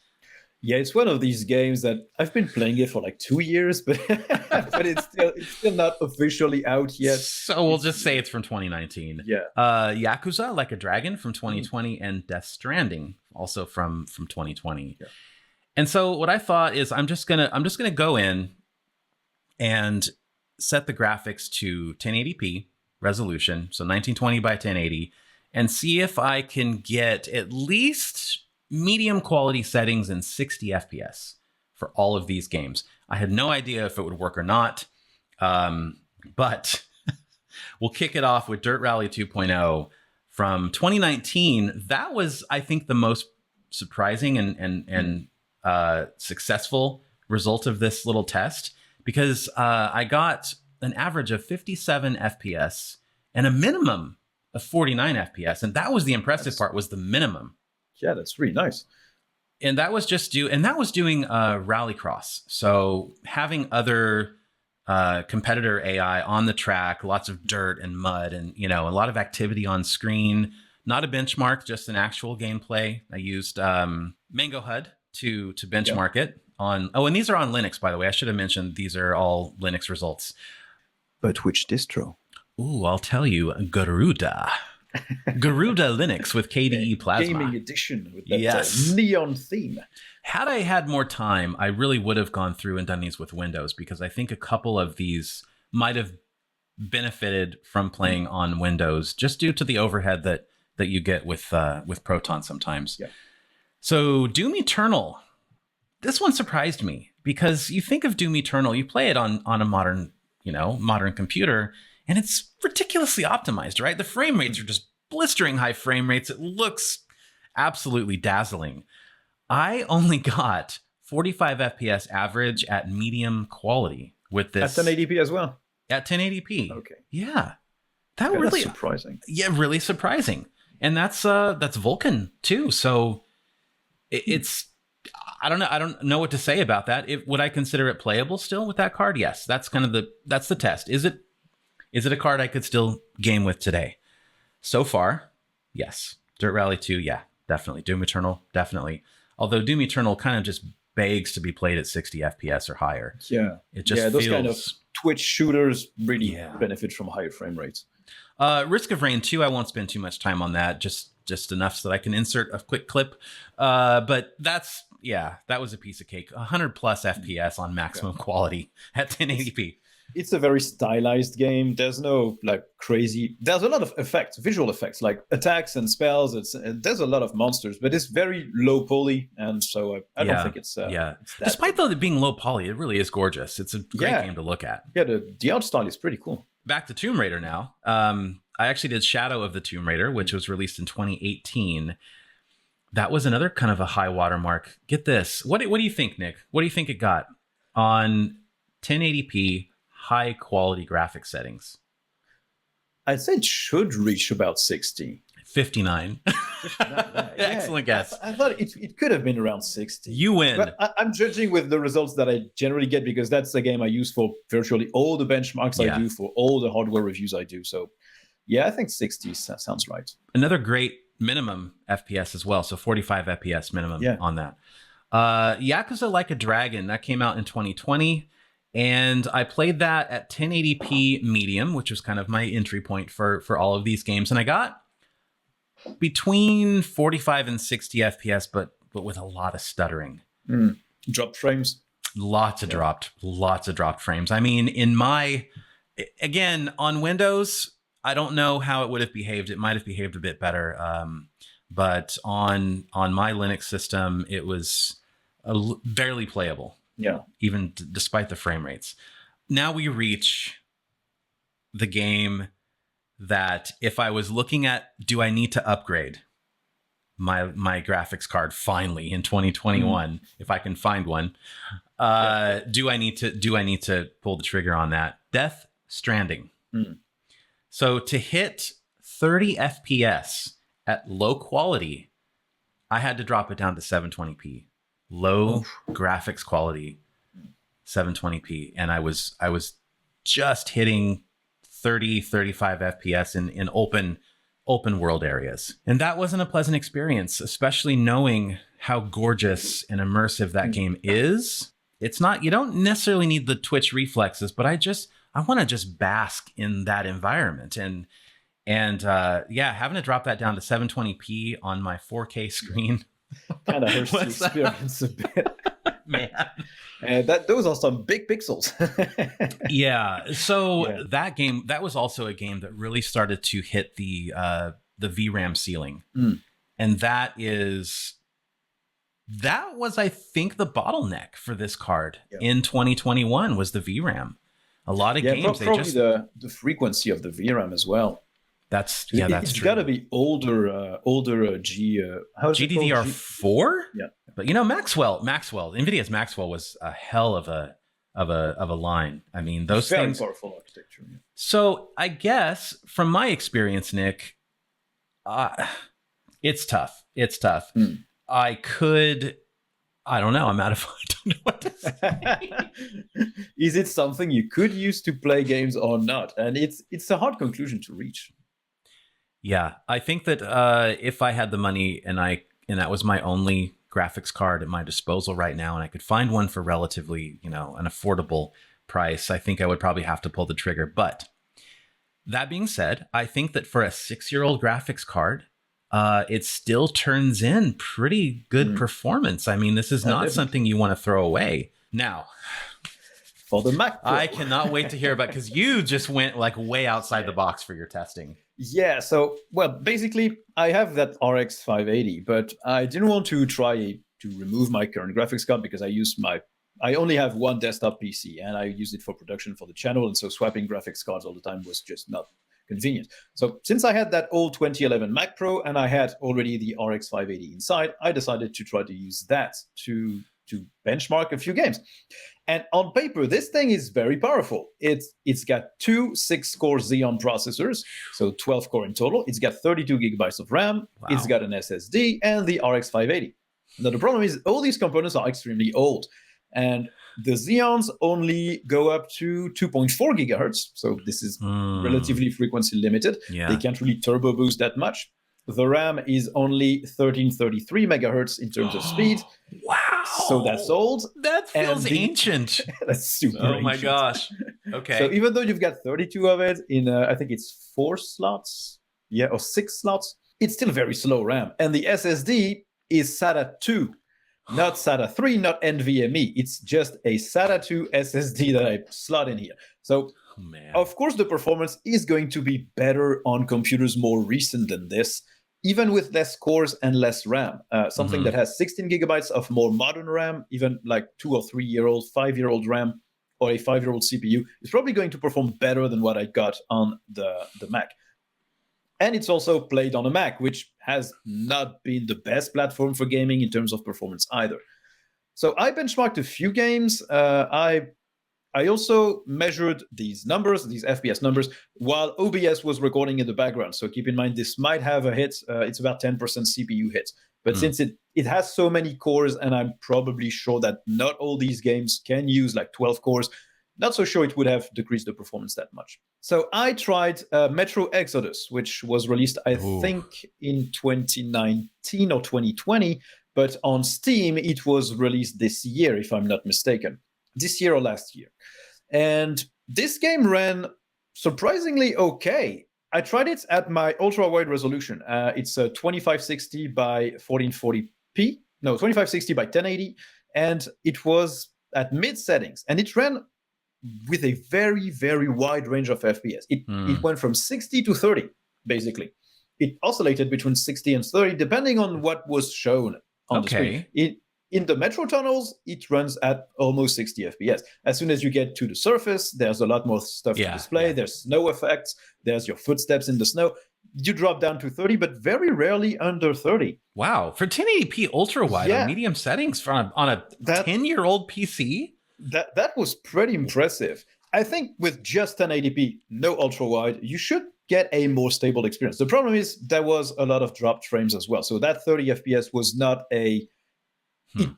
Yeah, it's one of these games that I've been playing it for like 2 years, but but it's still not officially out yet. So we'll just say it's from 2019. Yeah. Yakuza Like a Dragon from 2020 and Death Stranding also from 2020. Yeah. And so what I thought is I'm just gonna go in and set the graphics to 1080p resolution, so 1920 by 1080, and see if I can get at least medium quality settings in 60 FPS for all of these games. I had no idea if it would work or not, but we'll kick it off with Dirt Rally 2.0 from 2019. That was, I think, the most surprising and successful result of this little test, because I got an average of 57 FPS and a minimum of 49 FPS. And that was the impressive part, was the minimum. Yeah, that's really nice. And that was doing Rallycross. So having other competitor AI on the track, lots of dirt and mud and, a lot of activity on screen, not a benchmark, just an actual gameplay. I used Mango HUD to benchmark it on. Oh, and these are on Linux, by the way. I should have mentioned these are all Linux results. But which distro? Ooh, I'll tell you, Garuda. Garuda Linux with KDE Plasma. Gaming edition with that neon theme. Had I had more time, I really would have gone through and done these with Windows, because I think a couple of these might have benefited from playing on Windows just due to the overhead that you get with Proton sometimes. Yeah. So Doom Eternal, this one surprised me, because you think of Doom Eternal, you play it on a modern computer, and it's ridiculously optimized, right? The frame rates are just blistering high frame rates. It looks absolutely dazzling. I only got 45 FPS average at medium quality with this. At 1080p as well? At 1080p. Okay. Yeah. That's surprising. Yeah, really surprising. And that's Vulkan too. So it's, I don't know what to say about that. Would I consider it playable still with that card? Yes. That's that's the test. Is it a card I could still game with today? So far, yes. Dirt Rally 2, yeah, definitely. Doom Eternal, definitely. Although Doom Eternal kind of just begs to be played at 60 FPS or higher. Yeah. It just those feels... kind of Twitch shooters really benefit from higher frame rates. Risk of Rain 2, I won't spend too much time on that. Just enough so that I can insert a quick clip. But that was a piece of cake. 100 plus FPS on maximum quality at 1080p. It's a very stylized game. There's no there's a lot of effects, visual effects, like attacks and spells. There's a lot of monsters, but it's very low poly, and so I don't think it's it's despite though it being low poly, it really is gorgeous. It's a great game to look at. Yeah, the art style is pretty cool. Back to Tomb Raider now. I actually did Shadow of the Tomb Raider, which was released in 2018. That was another kind of a high watermark. Get this. What do you think, Nick? What do you think it got on 1080p? High quality graphic settings? I'd say it should reach about 60. 59. Excellent guess. I thought it could have been around 60. You win. But I'm judging with the results that I generally get, because that's the game I use for virtually all the benchmarks I do, for all the hardware reviews I do. So yeah, I think 60 sounds right. Another great minimum FPS as well. So 45 FPS minimum on that. Yakuza Like a Dragon, that came out in 2020. And I played that at 1080p medium, which was kind of my entry point for all of these games. And I got between 45 and 60 FPS, but with a lot of stuttering. Dropped frames? Lots of dropped frames. I mean, again, on Windows, I don't know how it would have behaved. It might have behaved a bit better. but on my Linux system, it was barely playable. Yeah. Even despite the frame rates. Now we reach the game that if I was looking at, do I need to upgrade my graphics card finally in 2021, if I can find one, do I need to pull the trigger on that? Death Stranding. So to hit 30 FPS at low quality, I had to drop it down to 720p. Low graphics quality, 720p, and I was just hitting 35 FPS in open world areas, and that wasn't a pleasant experience, especially knowing how gorgeous and immersive that game is. It's not, you don't necessarily need the twitch reflexes, but I want to just bask in that environment, and having to drop that down to 720p on my 4K screen kind of hurts the experience a bit. Man. Those are some big pixels. Yeah. So that game, that was also a game that really started to hit the VRAM ceiling. And that was, I think, the bottleneck for this card in 2021 was the VRAM. A lot of games, probably the frequency of the VRAM as well. That's true. It's got to be older GDDR4. Yeah, but Maxwell, NVIDIA's Maxwell was a hell of a line. I mean, those very things. Powerful architecture. Yeah. So I guess from my experience, Nick, it's tough. It's tough. I don't know. I'm out of. I don't know what to say. Is it something you could use to play games or not? And it's a hard conclusion to reach. Yeah, I think that if I had the money and that was my only graphics card at my disposal right now, and I could find one for relatively, an affordable price, I think I would probably have to pull the trigger. But that being said, I think that for a 6-year-old graphics card, it still turns in pretty good performance. I mean, this is not something you want to throw away. Now, for the Mac Pro. I cannot wait to hear about, because you just went like way outside the box for your testing. Yeah, so, basically, I have that RX 580, but I didn't want to try to remove my current graphics card because I only have one desktop PC, and I use it for production for the channel, and so swapping graphics cards all the time was just not convenient. So since I had that old 2011 Mac Pro, and I had already the RX 580 inside, I decided to try to use that to benchmark a few games. And on paper, this thing is very powerful. It's got two 6-core Xeon processors, so 12 core in total. It's got 32 gigabytes of RAM. Wow. It's got an SSD and the RX 580. Now, the problem is all these components are extremely old. And the Xeons only go up to 2.4 gigahertz. So this is relatively frequency limited. Yeah. They can't really turbo boost that much. The RAM is only 1333 megahertz in terms of speed. Wow. So that's old. That feels ancient. That's super ancient. Oh my gosh. Okay. So even though you've got 32 of it in, I think it's 4 slots. Yeah, or 6 slots. It's still very slow RAM. And the SSD is SATA 2. Not SATA 3, not NVMe. It's just a SATA 2 SSD that I slot in here. So, of course, the performance is going to be better on computers more recent than this, even with less cores and less RAM. Something that has 16 gigabytes of more modern RAM, even like 2 or 3-year-old, 5-year-old RAM, or a 5-year-old CPU, is probably going to perform better than what I got on the Mac. And it's also played on a Mac, which has not been the best platform for gaming in terms of performance either. So I benchmarked a few games. I also measured these numbers, these FPS numbers, while OBS was recording in the background. So keep in mind, this might have a hit. It's about 10% CPU hit. But since it has so many cores, and I'm probably sure that not all these games can use like 12 cores, not so sure it would have decreased the performance that much. So I tried Metro Exodus, which was released, I think, in 2019 or 2020. But on Steam, it was released this year, if I'm not mistaken. This year or last year. And this game ran surprisingly okay. I tried it at my ultra-wide resolution. It's 2560 by 1440p. No, 2560 by 1080. And it was at mid settings. And it ran with a very, very wide range of FPS. It went from 60 to 30, basically. it oscillated between 60 and 30, depending on what was shown on the screen. In the metro tunnels, it runs at almost 60 FPS. As soon as you get to the surface, there's a lot more stuff to display. Yeah. There's snow effects. There's your footsteps in the snow. You drop down to 30, but very rarely under 30. Wow. For 1080p ultra wide on medium settings on a 10-year-old PC? That was pretty impressive. I think with just 1080p, no ultra wide, you should get a more stable experience. The problem is there was a lot of dropped frames as well. So that 30 FPS was not a...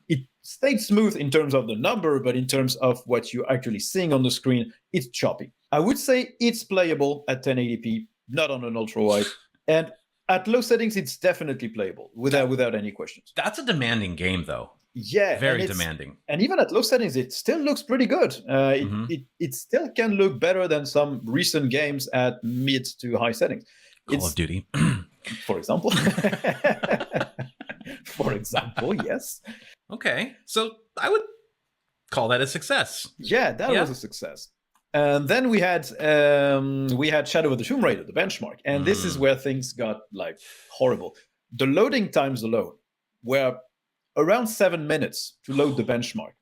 It stayed smooth in terms of the number, but in terms of what you're actually seeing on the screen, it's choppy. I would say it's playable at 1080p, not on an ultra wide. And at low settings, it's definitely playable without any questions. That's a demanding game, though. Yeah, very demanding. And even at low settings, it still looks pretty good. It still can look better than some recent games at mid to high settings. Call of Duty, for example. For example, yes. Okay, so I would call that a success. Yeah, that was a success. And then we had Shadow of the Tomb Raider, the benchmark, and this is where things got like horrible. The loading times alone were around 7 minutes to load the benchmark.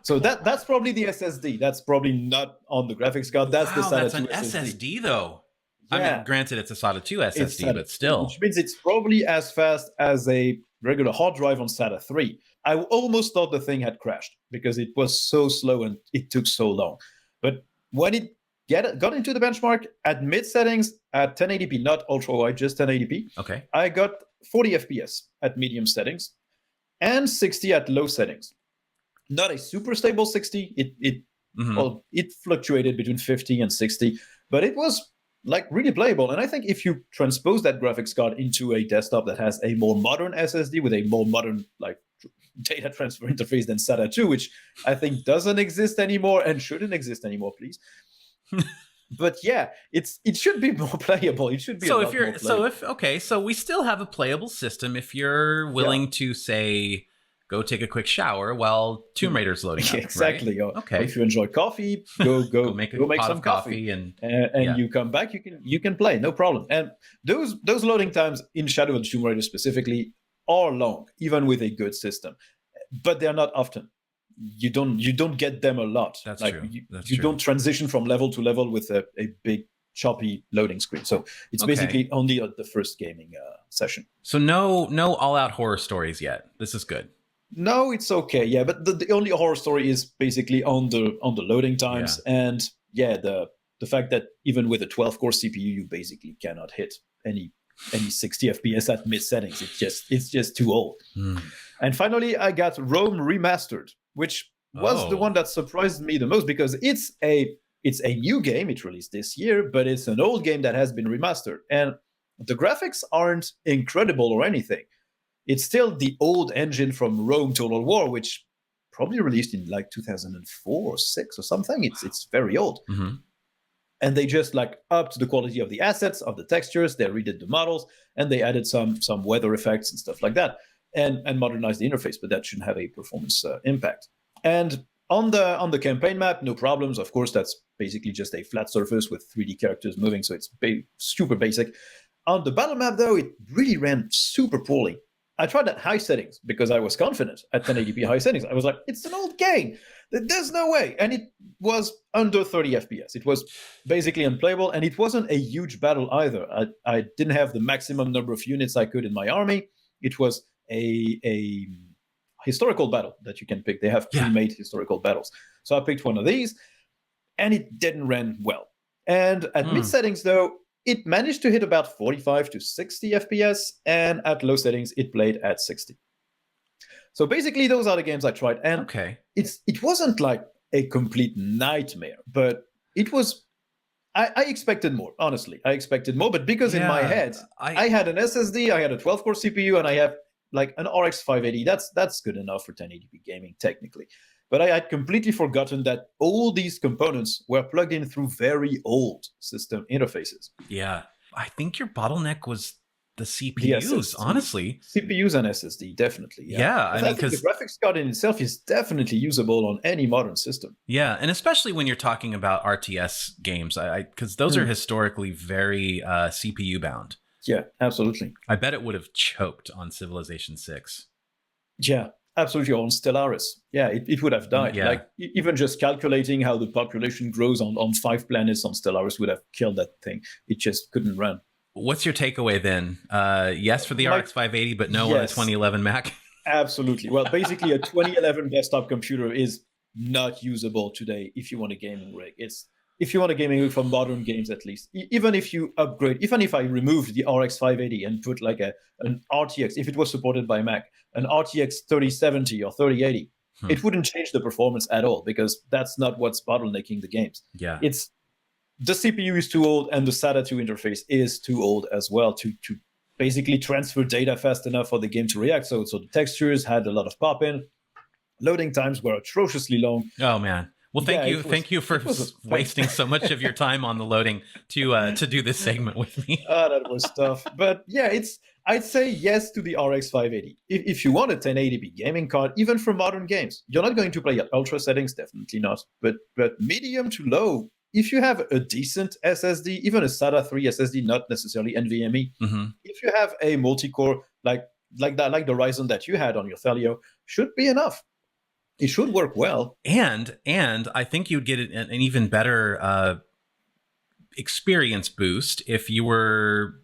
So that's probably the SSD. That's probably not on the graphics card. That's the SATA 2 SSD. That's an SSD though. Yeah. I mean, granted, it's a SATA 2 SSD, but still. Which means it's probably as fast as a regular hard drive on SATA 3. I almost thought the thing had crashed because it was so slow and it took so long. But when it got into the benchmark at mid settings at 1080p, not ultra wide, just 1080p. Okay. I got 40 FPS at medium settings and 60 at low settings. Not a super stable 60. It fluctuated between 50 and 60, but it was like really playable. And I think if you transpose that graphics card into a desktop that has a more modern SSD with a more modern like data transfer interface than SATA 2, which I think doesn't exist anymore and shouldn't exist anymore, please. But yeah, it should be more playable. It should be so we still have a playable system if you're willing to say go take a quick shower while Tomb Raider's loading up. Exactly. Right? Okay. If you enjoy coffee, go make some coffee and you come back. You can play, no problem. And those loading times in Shadow of the Tomb Raider specifically are long, even with a good system, but they're not often. You don't get them a lot. That's true. You don't transition from level to level with a big choppy loading screen. So it's basically only the first gaming session. So no all-out horror stories yet. This is good. No, it's okay. Yeah, but the only horror story is basically on the loading times and the fact that even with a 12-core CPU, you basically cannot hit any 60 FPS at mid settings. It's just too old. And finally, I got Rome Remastered, which was the one that surprised me the most because it's a new game. It released this year, but it's an old game that has been remastered. And the graphics aren't incredible or anything. It's still the old engine from Rome Total War, which probably released in like 2004 or 6 or something. It's very old. Mm-hmm. And they just like upped the quality of the assets, of the textures. They redid the models, and they added some weather effects and stuff like that, and modernized the interface. But that shouldn't have a performance impact. And on the campaign map, no problems. Of course, that's basically just a flat surface with 3D characters moving, so it's super basic. On the battle map, though, it really ran super poorly. I tried at high settings because I was confident at 1080p high settings. I was like, it's an old game. There's no way. And it was under 30 FPS. It was basically unplayable, and it wasn't a huge battle either. I didn't have the maximum number of units I could in my army. It was a historical battle that you can pick. They have pre-made historical battles. So I picked one of these, and it didn't run well. And at mid settings, though, it managed to hit about 45 to 60 FPS, and at low settings, it played at 60. So basically, those are the games I tried. And it wasn't like a complete nightmare, but it was... I expected more, honestly. I expected more, but because in my head, I had an SSD, I had a 12-core CPU, and I have like an RX 580. That's good enough for 1080p gaming, technically. But I had completely forgotten that all these components were plugged in through very old system interfaces. Yeah, I think your bottleneck was the CPUs, honestly. CPUs and SSD, definitely. Yeah, I mean, because the graphics card in itself is definitely usable on any modern system. Yeah, and especially when you're talking about RTS games, because those are historically very CPU bound. Yeah, absolutely. I bet it would have choked on Civilization 6. Yeah, absolutely. On Stellaris. Yeah, it would have died. Yeah. Like even just calculating how the population grows on 5 planets on Stellaris would have killed that thing. It just couldn't run. What's your takeaway then? Yes for the RX 580, but no on a 2011 Mac? Absolutely. Well, basically a 2011 desktop computer is not usable today if you want a gaming rig. If you want a gaming rig for modern games, at least, even if you upgrade, even if I removed the RX 580 and put like an RTX, if it was supported by Mac, an RTX 3070 or 3080, it wouldn't change the performance at all, because that's not what's bottlenecking the games. Yeah. It's the CPU is too old and the SATA 2 interface is too old as well to basically transfer data fast enough for the game to react. So the textures had a lot of pop-in. Loading times were atrociously long. Oh, man. Well, thank you for wasting so much of your time on the loading to do this segment with me. That was tough. But yeah, I'd say yes to the RX 580. If you want a 1080p gaming card, even for modern games, you're not going to play at ultra settings, definitely not. But medium to low, if you have a decent SSD, even a SATA 3 SSD, not necessarily NVMe, if you have a multi-core like the Ryzen that you had on your Thelio, should be enough. It should work well. And I think you'd get an even better experience boost if you were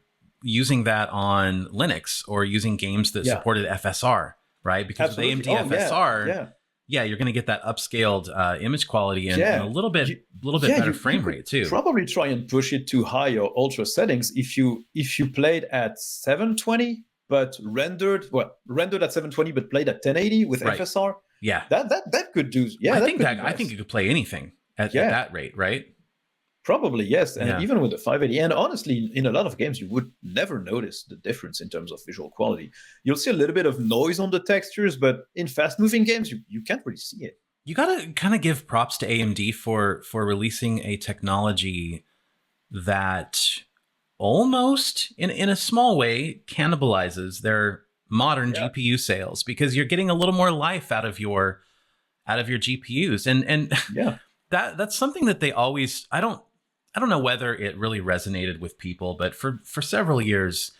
using that on Linux or using games that supported FSR, right? Because with AMD FSR, you're going to get that upscaled image quality and a little bit better frame rate too. Probably try and push it to high or ultra settings if you played at 720 but rendered at 720 but played at 1080 with FSR. Yeah, that could do. Yeah, I think you could play anything at that rate, right? Probably, yes. And even with the 580, and honestly, in a lot of games, you would never notice the difference in terms of visual quality. You'll see a little bit of noise on the textures, but in fast-moving games, you can't really see it. You got to kind of give props to AMD for releasing a technology that almost, in a small way, cannibalizes their modern GPU sales, because you're getting a little more life out of your GPUs. And that's something that they always, I don't know whether it really resonated with people, but for several years,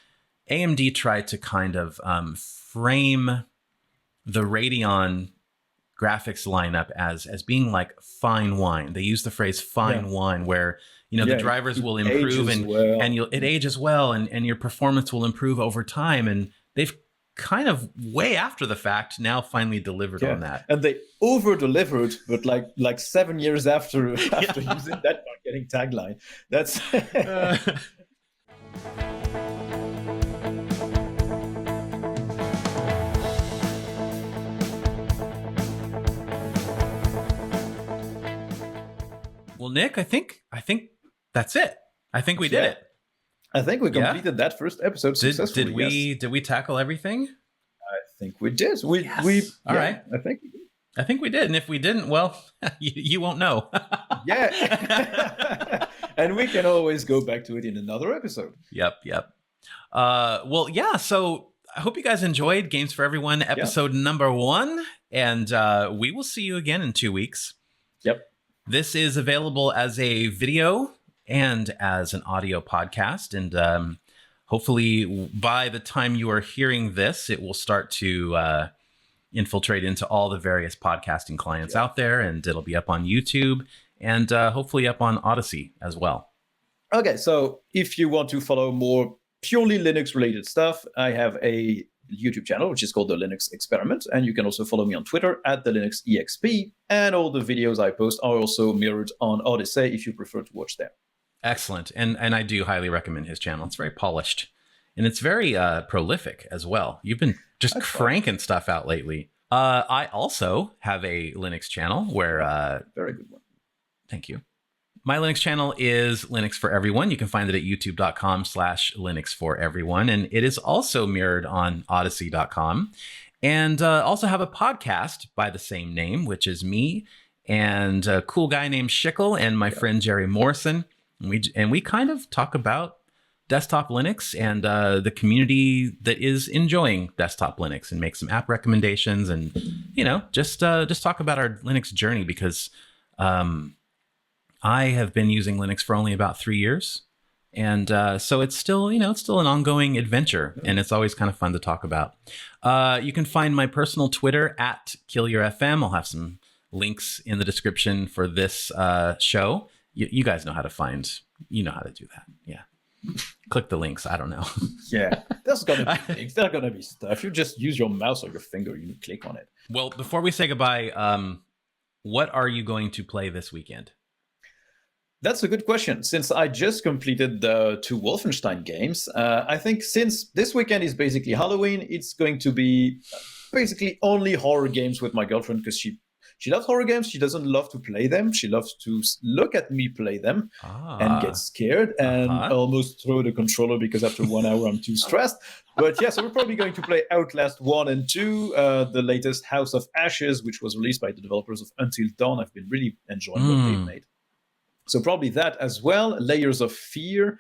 AMD tried to kind of frame the Radeon graphics lineup as being like fine wine. They use the phrase fine wine, where the drivers will improve and it ages well, and your performance will improve over time. And they've kind of way after the fact now finally delivered on that. And they over-delivered, but like 7 years after using that marketing tagline. That's Well, Nick, I think that's it. I think we did it. I think we completed that first episode successfully. Did we tackle everything? I think we did. All right. I think we did. And if we didn't, well, you won't know. And we can always go back to it in another episode. Yep. So I hope you guys enjoyed Games for Everyone, episode number 1. And we will see you again in 2 weeks. Yep. This is available as a video and as an audio podcast. And hopefully by the time you are hearing this, it will start to infiltrate into all the various podcasting clients out there. And it'll be up on YouTube and hopefully up on Odyssey as well. Okay, so if you want to follow more purely Linux-related stuff, I have a YouTube channel, which is called The Linux Experiment. And you can also follow me on Twitter at The Linux EXP. And all the videos I post are also mirrored on Odyssey if you prefer to watch them. Excellent. And I do highly recommend his channel. It's very polished and it's very prolific as well. You've been just cranking stuff out lately. I also have a Linux channel where... very good one. Thank you. My Linux channel is Linux for Everyone. You can find it at youtube.com/Linux for Everyone. And it is also mirrored on odyssey.com. And also have a podcast by the same name, which is me and a cool guy named Schickel and my friend Jerry Morrison. And we kind of talk about desktop Linux and the community that is enjoying desktop Linux, and make some app recommendations and, just talk about our Linux journey, because I have been using Linux for only about 3 years. And so it's still, it's still an ongoing adventure, and it's always kind of fun to talk about. You can find my personal Twitter at KillYourFM. I'll have some links in the description for this show. You guys know how to find, how to do that. Yeah. Click the links. I don't know. Yeah, there's gonna be links. There's gonna be stuff. You just use your mouse or your finger. You click on it. Well, before we say goodbye, what are you going to play this weekend? That's a good question. Since I just completed the 2 Wolfenstein games, I think since this weekend is basically Halloween, it's going to be basically only horror games with my girlfriend, because she loves horror games. She doesn't love to play them. She loves to look at me play them and get scared and almost throw the controller because after 1 hour I'm too stressed. But yeah, so we're probably going to play Outlast 1 and 2, the latest House of Ashes, which was released by the developers of Until Dawn. I've been really enjoying what they've made. So probably that as well. Layers of Fear,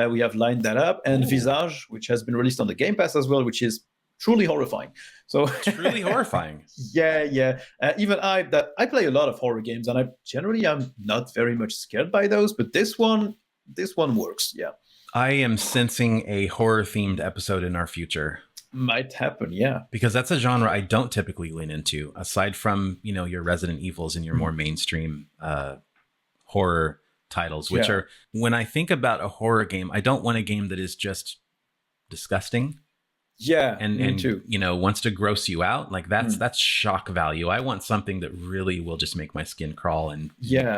we have lined that up. And Visage, which has been released on the Game Pass as well, which is truly horrifying. So truly horrifying. Yeah. Even I play a lot of horror games, and I'm not very much scared by those. But this one works. Yeah. I am sensing a horror-themed episode in our future. Might happen, yeah. Because that's a genre I don't typically lean into, aside from, your Resident Evils and your more mainstream horror titles, which are, when I think about a horror game, I don't want a game that is just disgusting. Yeah, and me too. Wants to gross you out. Like that's shock value. I want something that really will just make my skin crawl and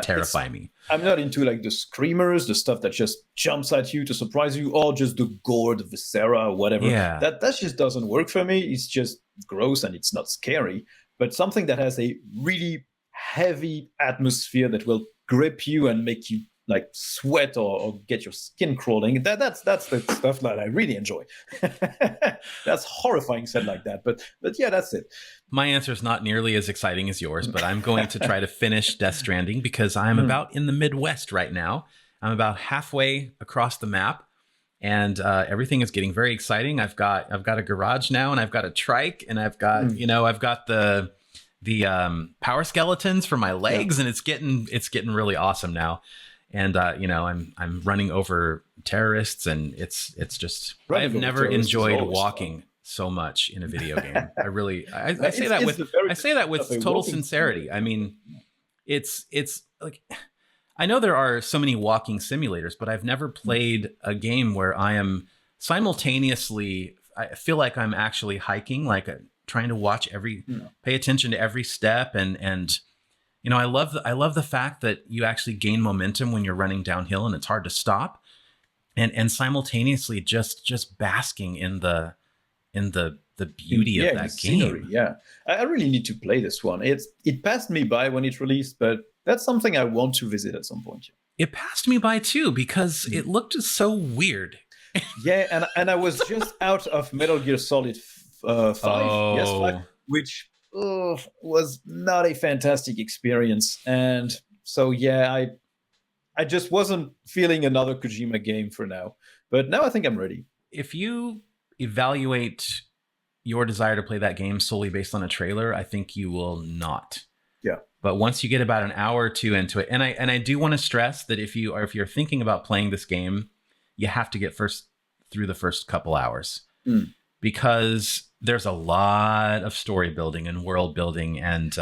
terrify me. I'm not into like the screamers, the stuff that just jumps at you to surprise you, or just the gore, the viscera, or whatever. Yeah. That just doesn't work for me. It's just gross and it's not scary. But something that has a really heavy atmosphere that will grip you and make you like sweat or get your skin crawling. That's the stuff that I really enjoy. That's horrifying said like that, but yeah, that's it. My answer is not nearly as exciting as yours, but I'm going to try to finish Death Stranding because I'm about in the Midwest right now. I'm about halfway across the map, and everything is getting very exciting. I've got a garage now, and I've got a trike, and I've got I've got the power skeletons for my legs, and it's getting really awesome now. And I'm running over terrorists, and it's just I've never enjoyed walking so much in a video game. I say that with total sincerity. I mean, it's like, I know there are so many walking simulators, but I've never played a game where I am simultaneously, I feel like I'm actually hiking, like trying to watch pay attention to every step, and I love the fact that you actually gain momentum when you're running downhill and it's hard to stop, and simultaneously just basking in the beauty of that game. Scenery, yeah, I really need to play this one. It passed me by when it released, but that's something I want to visit at some point. It passed me by too because it looked so weird. Yeah, and I was just out of Metal Gear Solid 5, 5, which was not a fantastic experience. And so, yeah, I just wasn't feeling another Kojima game for now. But now I think I'm ready. If you evaluate your desire to play that game solely based on a trailer, I think you will not. Yeah. But once you get about an hour or two into it, and I do want to stress that if you're thinking about playing this game, you have to get through the first couple hours. Because there's a lot of story building and world building and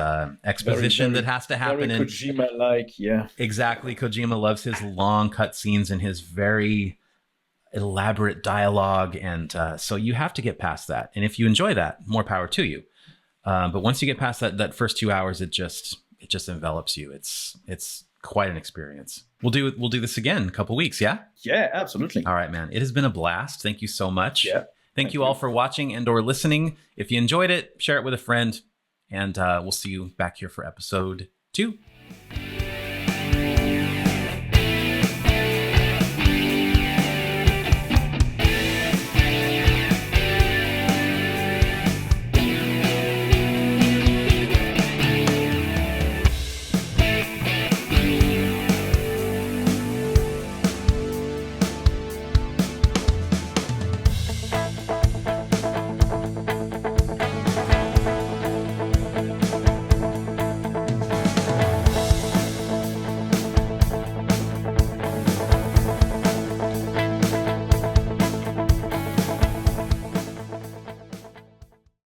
exposition that has to happen. Very Kojima-like, yeah. Exactly. Kojima loves his long cutscenes and his very elaborate dialogue. And so you have to get past that. And if you enjoy that, more power to you. But once you get past that first 2 hours, it just envelops you. It's quite an experience. We'll do this again in a couple weeks. Yeah. Yeah, absolutely. All right, man. It has been a blast. Thank you so much. Yeah. Thank you all for watching and or listening. If you enjoyed it, share it with a friend, and we'll see you back here for episode 2.